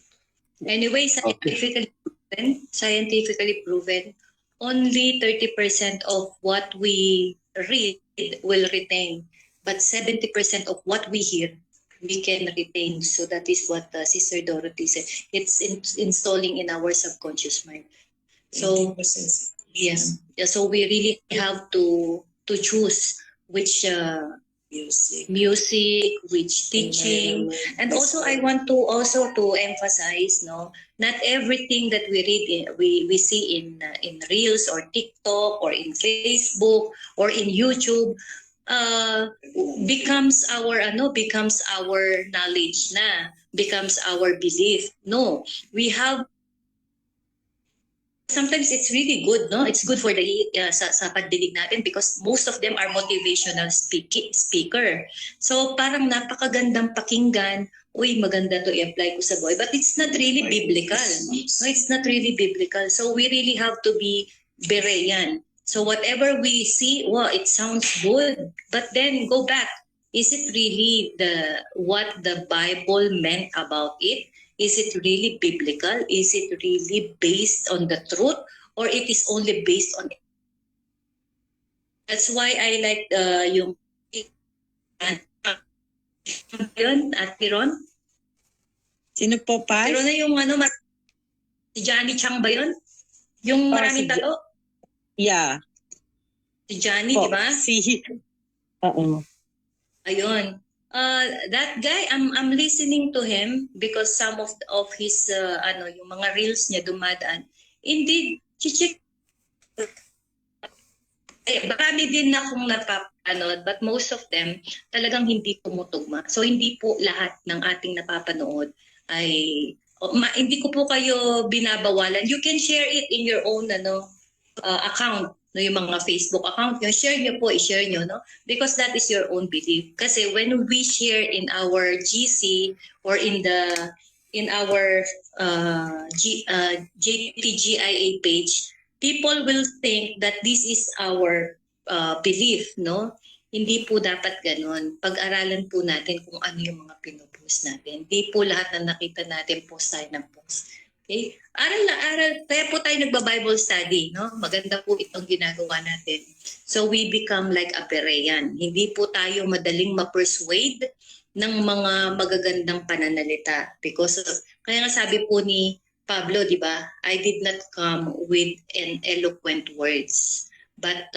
Anyway, scientifically proven, only 30% of what we read will retain, but 70% of what we hear we can retain. So that is what Sister Dorothy said. It's installing in our subconscious mind. So yeah, so we really have to choose which music, which teaching, and also I want to emphasize, no, not everything that we read we see in Reels or TikTok or in Facebook or in YouTube becomes our knowledge na, becomes our belief. No, we have, sometimes it's really good, no? It's good for the sa pagdinig natin because most of them are motivational speaker. So parang napakagandang pakinggan, uy, maganda to i-apply ko sa buhay. But it's not really biblical. No, it's not really biblical. So we really have to be Berean. So whatever we see, wow, it sounds good. But then go back. Is it really what the Bible meant about it? Is it really biblical? Is it really based on the truth? Or it is only based on... That's why I like yung... Yun, at Piron? Sino po, Paz? Pero na yung si Johnny Chang ba yun? Yung maraming tato? Yeah. Si Johnny, di ba? Oo. Ayun. That guy, I'm listening to him because some of his yung mga reels niya dumadaan. Indeed, chichik. Marami din akong napapanood, but most of them talagang hindi tumutugma. So hindi po lahat ng ating napapanood ay hindi ko po kayo binabawalan. You can share it in your own account, no, yung mga Facebook account nyo, share nyo po, i-share nyo, no? Because that is your own belief. Kasi when we share in our GC or in our JPGIA page, people will think that this is our belief, no? Hindi po dapat ganun. Pag-aralan po natin kung ano yung mga pinupost natin. Hindi po lahat na nakita natin post tayo ng post. Okay? Aral na aral. Kaya po tayo nagba-Bible study, no? Maganda po itong ginagawa natin. So we become like a Berean. Hindi po tayo madaling ma-persuade ng mga magagandang pananalita. Because kaya nga sabi po ni Pablo, di ba? I did not come with an eloquent words. But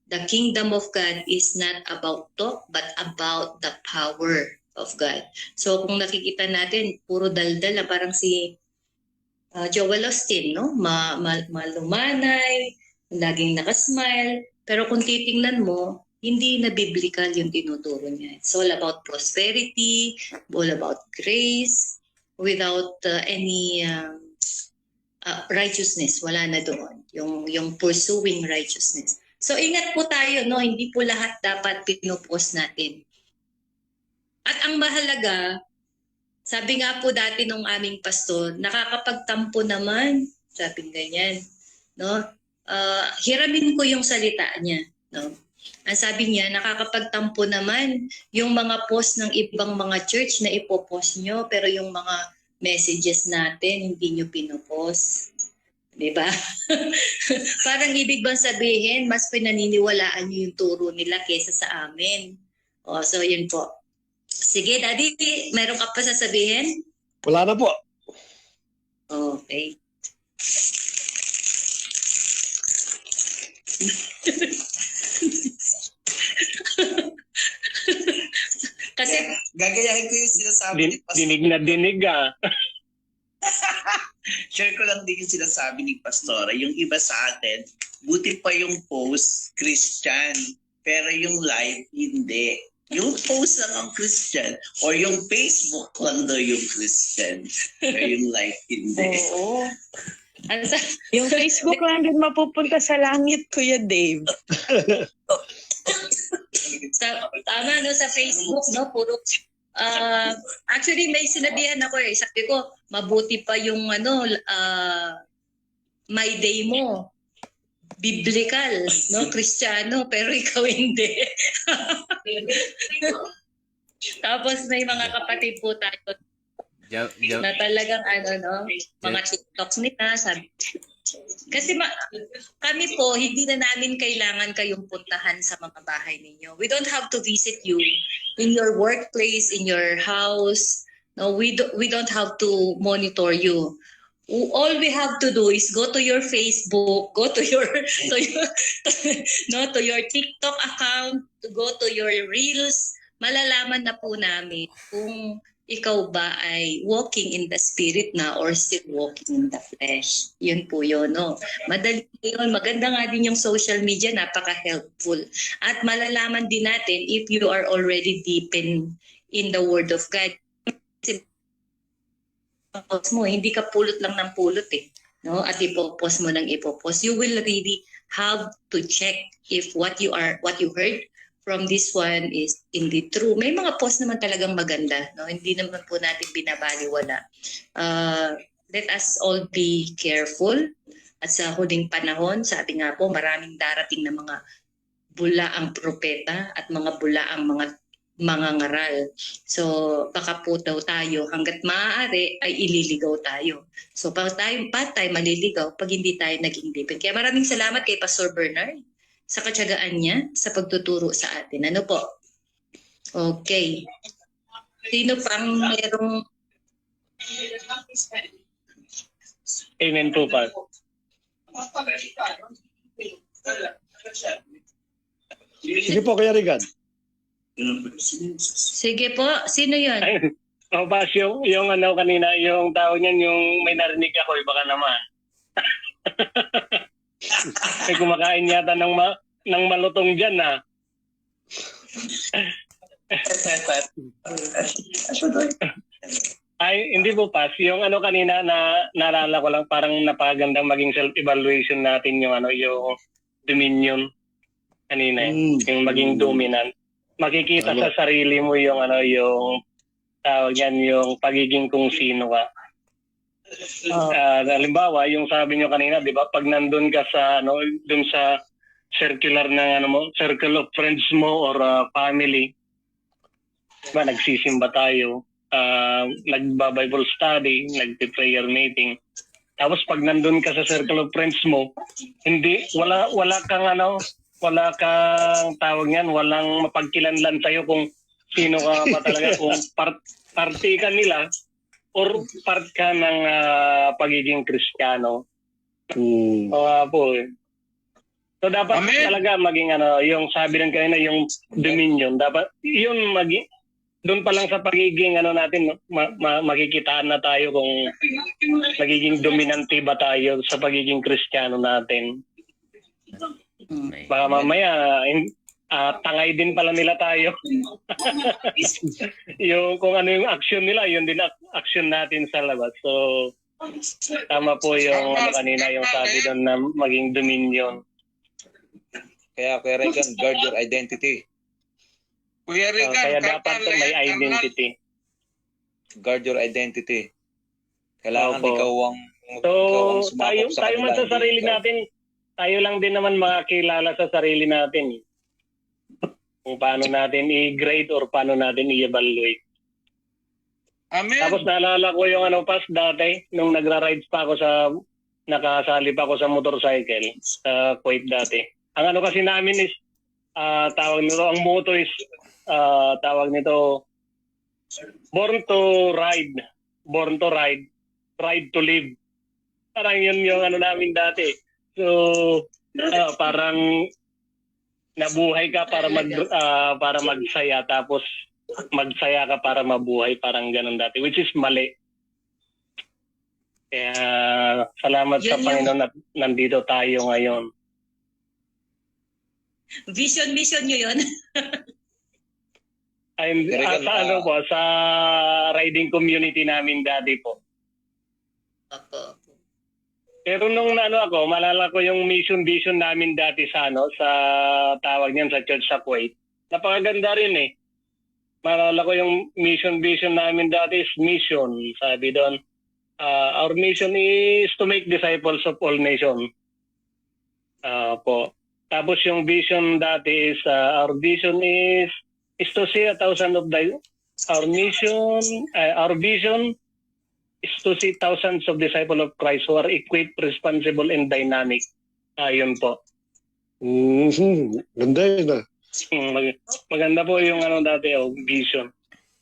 the kingdom of God is not about talk, but about the power of God. So kung nakikita natin, puro daldal na parang si Joel Austin, no? Malumanay, laging nakasmile. Pero kung titingnan mo, hindi na biblical yung tinuturo niya. It's all about prosperity, all about grace, without any righteousness. Wala na doon. Yung pursuing righteousness. So ingat po tayo, no? Hindi po lahat dapat pinupost natin. At ang mahalaga, sabi nga po dati nung aming pastor, nakakapagtampo naman, sabi ganyan, no? Hiramin ko yung salita niya, no? Ang sabi niya, nakakapagtampo naman yung mga post ng ibang mga church na ipopost nyo, pero yung mga messages natin, hindi nyo pinopost. Diba? Parang ibig bang sabihin, mas pinaniniwalaan nyo yung turo nila kesa sa amin. O, so yun po. Sige, Daddy, meron ka pa sasabihin? Wala na po. Okay. Kasi gagayahin ko yung sinasabi ni Pastor. Dinig na dinig ah. Share ko lang din yung sinasabi ni Pastora. Yung iba sa atin, buti pa yung post, Christian. Pero yung live, hindi. Yung post lang ang Christian. Or yung Facebook lang daw yung Christian. Pero yung live, hindi. Oo. Yung Facebook lang din mapupunta sa langit, Kuya Dave. Tama, no, sa Facebook, no, puro actually may sinabihan ako sabi ko mabuti pa yung my day mo biblical, no, Kristiyano, pero ikaw hindi. Tapos may mga kapatid po tayo na talagang mga TikToks nila, sabi. Kasi kami po, hindi na namin kailangan kayong puntahan sa mga bahay ninyo. We don't have to visit you in your workplace, in your house. No, we don't have to monitor you. All we have to do is go to your Facebook, go to your to your TikTok account, to go to your Reels. Malalaman na po namin kung ikaw ba ay walking in the spirit na or still walking in the flesh? Yun po yun, no? Madali yun. Maganda nga din yung social media, napaka-helpful. At malalaman din natin if you are already deep in the Word of God. Post mo, hindi ka pulot lang ng pulot eh. No? At ipopost mo ng ipopost. You will really have to check if what you heard from this one is indeed true. May mga post naman talagang maganda. No? Hindi naman po natin binabaliwala. Let us all be careful. At sa huling panahon, sabi nga po, maraming darating na mga bula ang propeta at mga bula ang mga ngaral. So baka po daw tayo hanggat maaari ay ililigaw tayo. So pa tayo maliligaw pag hindi tayo naging deepen. Kaya maraming salamat kay Pastor Bernard sa katyagaan niya sa pagtuturo sa atin. Ano po? Okay. Sino pang merong... Amen po, pa. Sige po, Kuya Regan. Sige po, sino yun? Pas, yung ano kanina, yung tao niyan, yung may narinig ako, baka naman. May kumakain yata ng malutong dyan, ha? Ay, hindi po, Pas. Yung ano kanina, naalala ko lang, parang napagandang maging self-evaluation natin yung yung dominion kanina, yung maging dominant. Makikita sa sarili mo yung yung tawag yan, yung pagiging kung sino ka. Halimbawa, yung sabi nyo kanina, di ba, pag nandun ka sa dun sa circular ng circle of friends mo or family, diba, nagsisimba tayo, nagba-Bible study, nagpi-prayer meeting. Tapos pag nandun ka sa circle of friends mo, wala kang tawag niyan, walang mapagkilanlan sa'yo kung sino ka ba talaga, kung party ka nila or part ka ng pagiging Kristiyano. Po. So dapat talaga maging yung sabi ng kanina, yung dominion, dapat yun maging doon pa lang sa pagiging natin, makikitaan na tayo kung magiging dominante ba tayo sa pagiging Kristiyano natin. Baka mamaya tangay din pala nila tayo. Yung kung ano yung action nila, yun din action natin sa labas. So tama po yung kanina yung sabi doon na maging dominion. Kaya Regan, guard your identity. Kuya Regan, kaya dapat may identity. Guard your identity. Kailangan ikaw ang tayo man sa sarili natin, tayo lang din naman makakilala sa sarili natin. Kung paano natin i-grade or paano natin i-evaluate. Amen. Tapos naalala ko yung Pas dati, nung nagra-rides pa ako nakasali pa ako sa motorcycle sa Kuwait dati. Ang kasi namin is, tawag nito, ang motto is, tawag nito, born to ride, ride to live. Parang yun yung namin dati. So, parang nabuhay ka para magsaya, tapos magsaya ka para mabuhay, parang ganun dati, which is mali. Kaya salamat sa Panginoon at nandito tayo ngayon. Vision nyo yun? Sa riding community namin dati po. Pero nung malala ko yung mission vision namin dati sa sa tawag niyan sa church sa Kuwait. Napakaganda rin eh. Malala ko yung mission vision namin dati is mission. Sabi doon, our mission is to make disciples of all nations. Po. Tapos yung vision dati is, our vision is to see 1,000 of our vision is to see thousands of disciples of Christ who are equipped, responsible, and dynamic. Yun po. Ganda yun Maganda po yung dati, vision.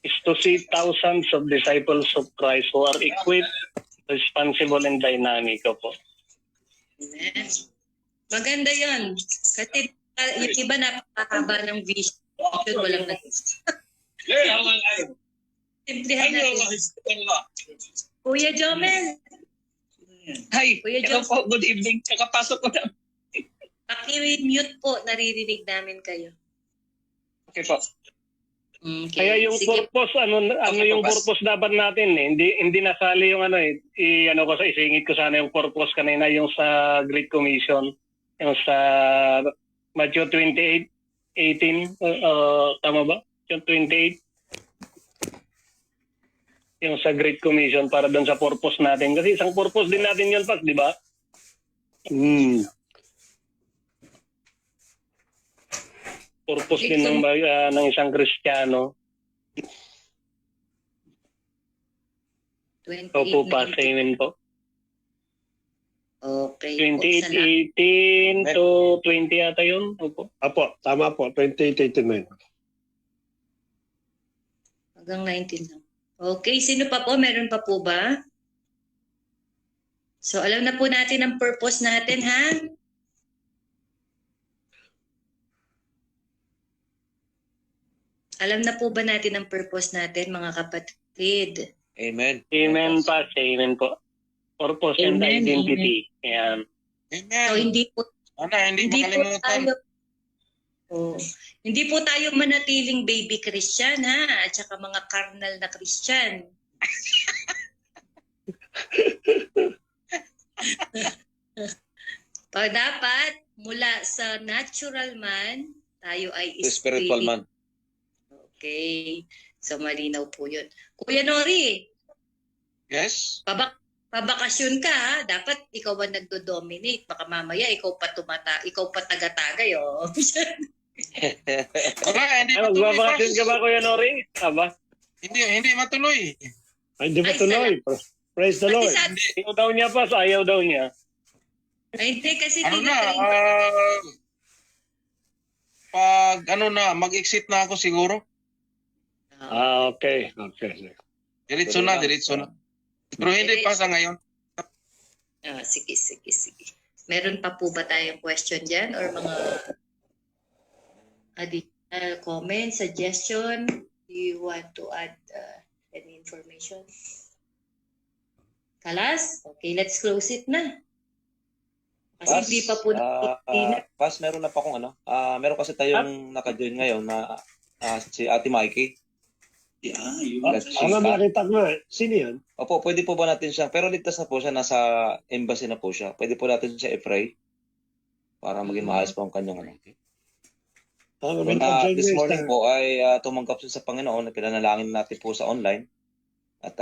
Is to see thousands of disciples of Christ who are equipped, responsible, and dynamic. Po. Maganda yun. Kasi yung iba napakahaba ng vision. Walang Simplihan natin. Kuya Jomel, Hi, Kuya hello Jom, po, good evening. Kakapasok ko na. paki-mute po, naririnig namin kayo. Okay po. Okay. Kaya yung Sige. purpose, ano Okay, yung Papas. purpose dapat natin eh. Hindi nasali yung ano eh. Isingit ko sana yung purpose kanina yung sa Great Commission. Yung sa Matthew 28:18, tama ba? Yung 28. Yung sa Great Commission para doon sa purpose natin. Kasi isang purpose din natin yun, Pas, di ba? Purpose din ng isang Kristiyano. 28, Opo, Pas, amen po. Okay. 28:18 to 20 yata yun. Opo. Apo, tama po. 2889. Hanggang 19 lang. Okay, sino pa po? Meron pa po ba? So, alam na po natin ang purpose natin, ha? Alam na po ba natin ang purpose natin, mga kapatid? Amen. Amen, Pas. Amen po. Purpose and Amen, identity. Ayan. Amen. So, hindi po Hindi makalimutan. Hindi po tayo manatiling baby Christian, ha? At saka mga carnal na Christian. Dapat, mula sa natural man, tayo ay Spiritual man. Okay. So, malinaw po yun. Kuya Nori, Yes? pabakasyon ka, ha? Dapat ikaw ang nagdo-dominate. Baka mamaya ikaw pa taga-tagay, oh. Wala, hindi Ay, matuloy. magbabakasyon ka ba, Kuya Nori? Aba? Hindi matuloy. Ay, hindi ba tuloy? Praise the Lord. Ayaw daw niya, Pas. Ayaw daw niya. Ay, hindi kasi Ano na, tinatrain. mag-exit na ako siguro. Okay. Okay. Diretso na. Pero hindi pa sa ngayon. Sige. Meron pa po ba tayong question dyan? Or mga additional comment, suggestion? Do you want to add any information? Kalas? Okay, let's close it na. Kasi hindi pa po Pas, meron na pa akong meron kasi tayong naka-join ngayon na si Ate Mikey. Ano nakita ko nga? Sino yun? Opo, pwede po ba natin siya? Pero ligtas na po siya, nasa embassy na po siya. Pwede po natin siya i-pray para maging maayos po ang kanyang this morning po ay tumanggap siya sa Panginoon na pinanalangin natin po sa online. At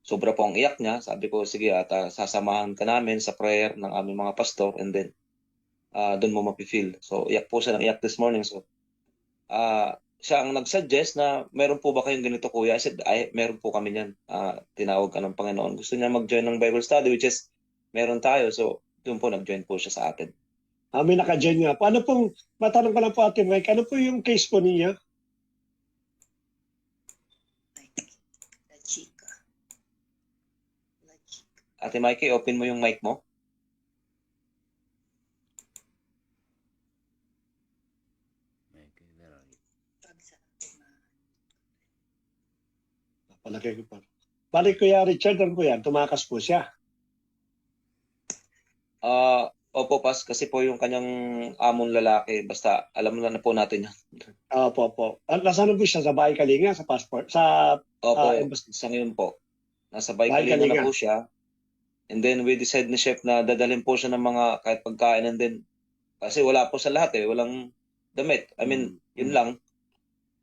sobra po ang iyak niya. Sabi ko, sige, at sasamahan ka namin sa prayer ng aming mga pastor and then doon mo mapifeel. So, iyak po siya ng iyak this morning. So, siya ang nag-suggest na meron po ba kayong ganito, kuya? I said, meron po kami yan. Tinawag ka ng Panginoon. Gusto niya mag-join ng Bible study, which is meron tayo. So, doon po nag-join po siya sa atin. May naka-join nga. Paano pong, matanong ko lang po Ate Mike, ano po yung case po niya? Ate Mikey, open mo yung mic mo. Palagay ko pa. Balik Kuya Richard, ano po yan? Tumakas po siya. Opo, Pas, kasi po yung kanyang amon lalaki. Basta, alam mo na po natin yan. Opo. Nasaan po siya? Sa Bahay Kalinga? Sa passport? Sa Opo, embassy? sa ngayon po. Nasa Bahay Bahay Kalinga na Kalinga. po siya. And then, we decide ni Chef na dadalhin po siya ng mga kahit pagkain and then, kasi wala po sa lahat walang damit. I mean, yun lang.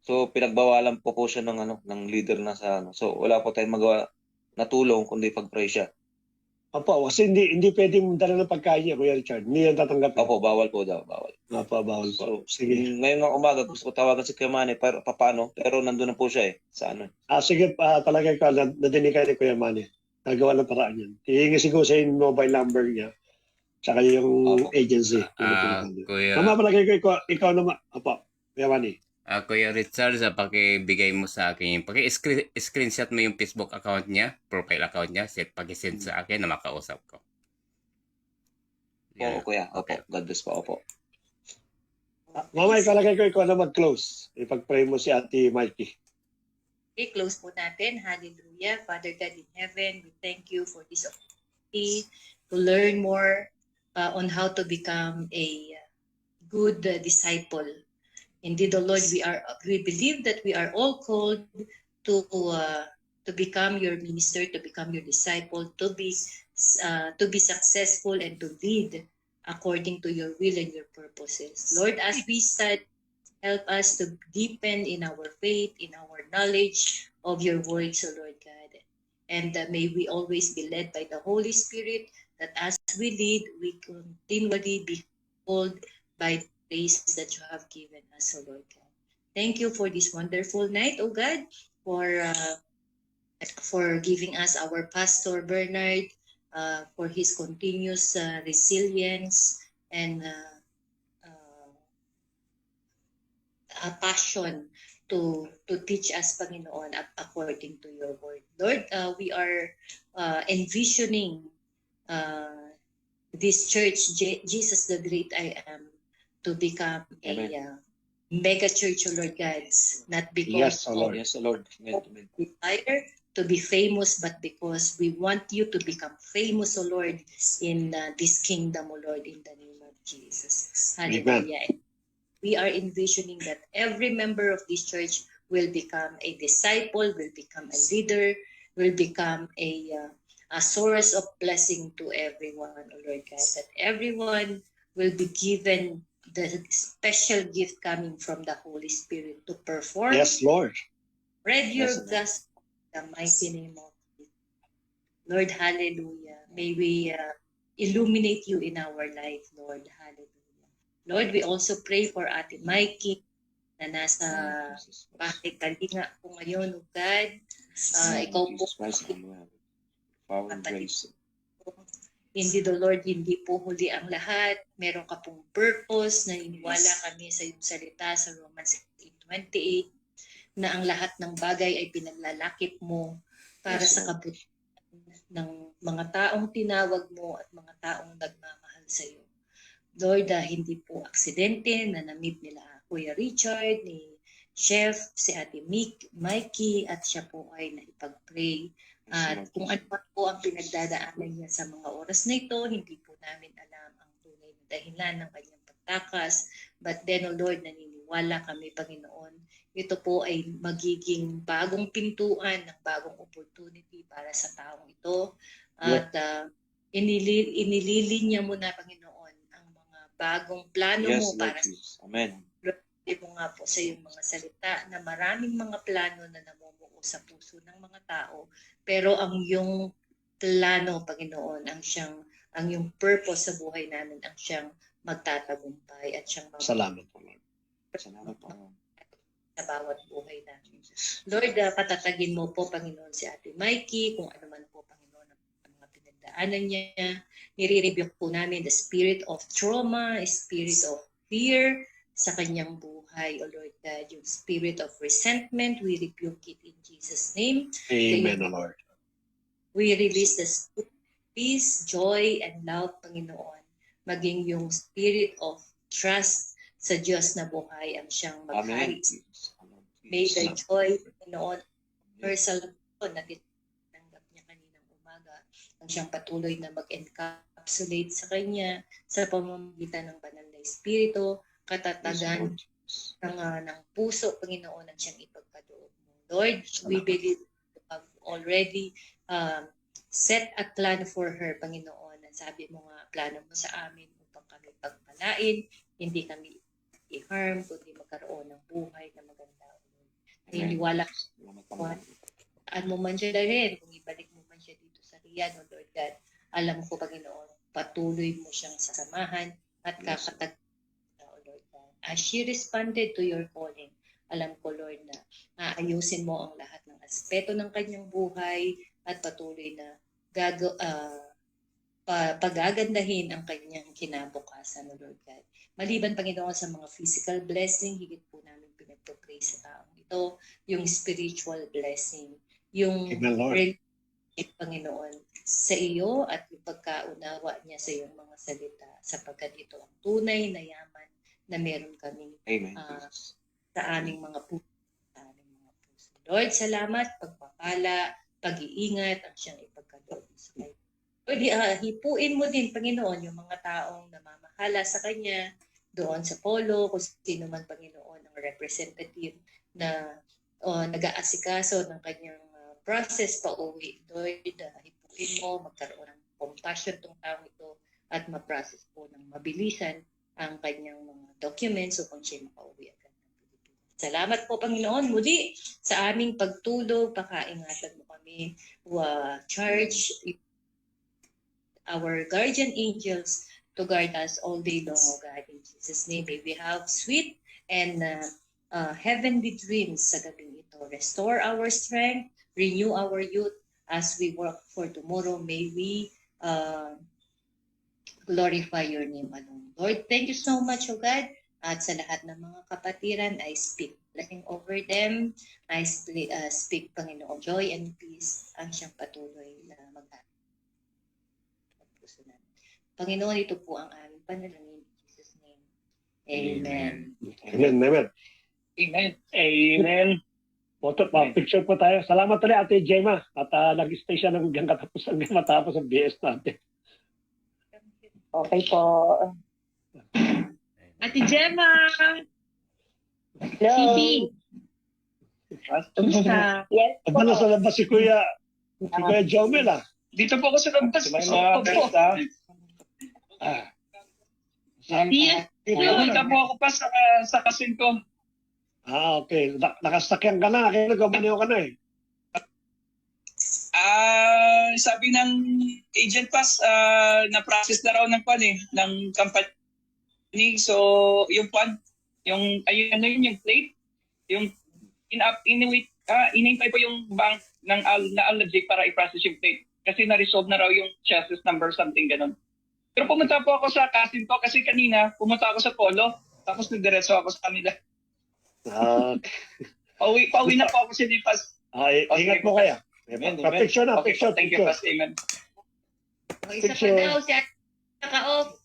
So, pinagbawalan po siya ng leader na sa So, wala po tayong magawa na tulong kundi pag-pray siya. Opo, kasi hindi pwedeng dala ng pagkain niya, Kuya Richard. Hindi yan tatanggapin. Opo, bawal po daw, bawal. Opo, bawal po. So, Sige. ngayon ng umaga, gusto ko tawagan si Kuya Manny, pero paano? Pero nandun na po siya sa Sige, palagay ko, nadinig kayo ni Kuya Manny. Nagawa ng paraan yan. Hihingi siguro sa yung mobile number niya. Tsaka yung agency. Kuya, Palagay ko, ikaw naman. Opo, Kuya Manny. Kuya Richard, pakibigay mo sa akin, paki-screenshot mo yung Facebook account niya, profile account niya, paki-send sa akin na makausap ko. Oo, Kuya. Opo, God bless po. Opo. Mamay, palagay ko ikaw na mag-close. Ipag-pray mo si Ate Mikey. Okay, close po natin. Hallelujah. Father God in heaven, we thank you for this opportunity to learn more on how to become a good disciple. Indeed, O Lord, we believe that we are all called to become your minister, to become your disciple, to be successful and to lead according to your will and your purposes. Lord, as we study, help us to deepen in our faith, in our knowledge of your words, O Lord God. And may we always be led by the Holy Spirit, that as we lead, we continually be called by the grace that you have given us, O Lord God. Thank you for this wonderful night, O God, for giving us our Pastor Bernard, for his continuous resilience and a passion to teach us, Panginoon, according to your word. Lord, we are envisioning this church, Jesus the Great I Am, to become a mega church, O Lord God, not because Yes, O Lord. Yes, Lord. Amen. Amen. desire to be famous, but because we want you to become famous, O Lord, in this kingdom, O Lord, in the name of Jesus. Hallelujah. We are envisioning that every member of this church will become a disciple, will become a leader, will become a source of blessing to everyone, O Lord God, that everyone will be given the special gift coming from the Holy Spirit to perform, Yes, Lord. spread your Yes, Lord. gospel in the mighty name of Jesus. Lord, hallelujah. May we illuminate you in our life, Lord. Hallelujah. Lord, we also pray for Ate Mikey na nasa bahay kalinga po ngayon, O God. Ikaw po, Jesus Christ, power and grace. Indeed, O Lord, hindi po huli ang lahat. Meron ka pong purpose, naniniwala kami sa iyong salita sa Romans 8:28, na ang lahat ng bagay ay pinaglalakip mo para Yes, sa Lord. kabutihan ng mga taong tinawag mo at mga taong nagmamahal sa iyo. Lord, hindi po aksidente na na-meet nila Kuya Richard, ni Chef, si Ate Mikey, at siya po ay naipag-pray. At kung ano pa po ang pinagdadaanan niya sa mga oras na ito, hindi po namin alam ang tunay na dahilan ng kanyang pagtakas. But then, O Lord, naniniwala kami, Panginoon, ito po ay magiging bagong pintuan ng bagong opportunity para sa taong ito. At inililinya mo na, Panginoon, ang mga bagong plano Yes, mo Lord para Jesus. Amen. mo nga po sa iyong mga salita na maraming mga plano na namumuo sa puso ng mga tao, pero ang iyong plano, Panginoon, ang iyong purpose sa buhay namin ang siyang magtatagumpay at siyang Salamat po, Lord. Salamat po. sa bawat buhay namin. Lord, patatagin mo po, Panginoon, si Ate Mikey, kung ano man po, Panginoon, ang mga pinagdaanan niya. Nire-rebuke po namin the spirit of trauma, spirit of fear sa kanyang buhay, O Lord God. Yung spirit of resentment, we rebuke it in Jesus' name. Amen, O Lord. We release the spirit of peace, joy, and love, Panginoon. Maging yung spirit of trust sa Diyos na buhay ang siyang maghari. May the joy, Panginoon, universal na tinanggap niya kaninang umaga, ang siyang patuloy na mag-encapsulate sa kanya sa pamamagitan ng banal na espiritu, katatagan ng puso, Panginoon, ang siyang ipagkaloob mo. Lord, we believe you have already set a plan for her, Panginoon. Ang sabi mo nga, plano mo sa amin upang kami pagpalain, hindi kami i-harm, kundi magkaroon ng buhay na maganda. Naniniwala saan mo man siya dalhin, kung ibalik mo man siya dito sa Riyadh, O Lord God, alam ko, Panginoon, patuloy mo siyang sasamahan at kakatag, O Lord God. As she responded to your calling, alam ko, Lord, na aayusin mo ang lahat ng aspeto ng kanyang buhay at patuloy na pagagandahin ang kanyang kinabukasan, O Lord God. Maliban, Panginoon, sa mga physical blessing, higit po namin pinagpo-pray sa taong ito, yung spiritual blessing, yung relationship, Panginoon, sa iyo at yung pagkaunawa niya sa iyong mga salita, sapagkat ito ang tunay na yaman na meron kami sa aming mga puso. Lord, salamat, pagpapala, pag-iingat ang siyang ipagkaloob sa kanya. Lord, hipuin mo din, Panginoon, yung mga taong namamahala sa kanya doon sa polo, kung sino man, Panginoon, ang representative na nag-aasikaso ng kanyang process pa uwi. Lord, hipuin mo, magkaroon ng compassion tong taong ito at ma-process po ng mabilisan ang kanyang mga documents upang siya makauwi agad ng Pilipinas. Salamat po, Panginoon, muli sa aming pagtulog, pakaingatan mo kami, charge our guardian angels to guard us all day long, O God. In Jesus' name, may we have sweet and heavenly dreams sa gabing ito. Restore our strength, renew our youth as we work for tomorrow. May we glorify your name alone. Lord, thank you so much, O God. At sa lahat ng mga kapatiran, I speak blessing over them. I speak, Panginoon, joy and peace ang siyang patuloy na mag-aral. Panginoon, ito po ang aming panalangin. In Jesus' name. Amen. Amen. Amen. Amen. Amen. Picture po tayo. Salamat ulit, Ate Gemma. At nag-stay siya hanggang matapos ang BS natin. Okay po. Ate Gemma! Hello. Chibi! Kamusta? Yes po. Aba, nasa labas si Kuya Jomel, ah. Dito po ako sa labas. Opo. Yes. Pumunta po ako pa sa kasin ko. Okay. Nakasakyan ka na. Kaya nagkamaniho ka na eh. Sabi ng agent pass, na-process na raw ng ng company. So, yung yung yung plate, yung inintay po yung bank ng Alnajik para i-process yung plate. Kasi na-resolve na raw yung chassis number, something ganun. Pero pumunta po ako sa kasin ko kasi kanina pumunta ako sa polo, tapos nagdiretso ako sa kanila. Pauwi na po ako sa Dipas. Ingat mo kaya. Picture na, picture. Thank you, Pas. Amen. Isa pa daw, siya naka-off.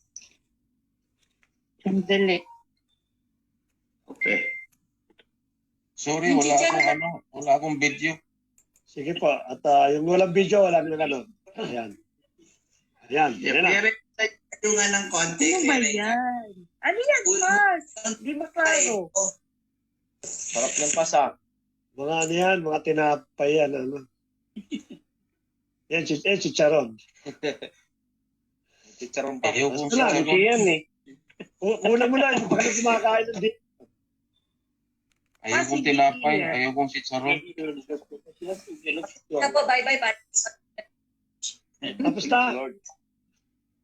Sandali. Okay. Sorry, wala akong video. Sige po. At yung walang video, wala nang ano. Ayan. Ayan. Ayan na. Yung nga ng konti. Ano ba yan? Ano yan, Pas? Di ba klaro? Sarap ng pasa. Mga ano yan, mga tinapay yan. Ano. Yan, chicharon. Chicharon pa. Ayaw kong Wala, chicharon. Yan eh. Una mo na, yung pag kumakain ng dito. Ayaw kong tinapay. Ayaw kong chicharon. Bye-bye. Tapos na.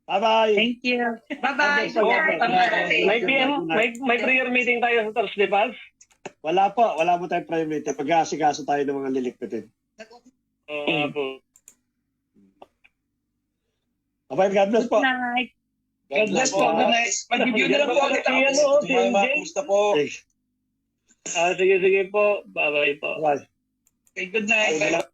Bye-bye. Thank you. Bye-bye. May prayer meeting tayo sa Thursday, Pas? Wala po. Wala mo tayong private. Pag-aasikaso tayo ng mga lilikpitin. Po. Bye-bye. God bless po. Good night. God bless po. Good night. Mag-review na lang po ulit ako. Si Jen. Kumusta po? Sige po. Bye-bye po. Bye. Okay, good night.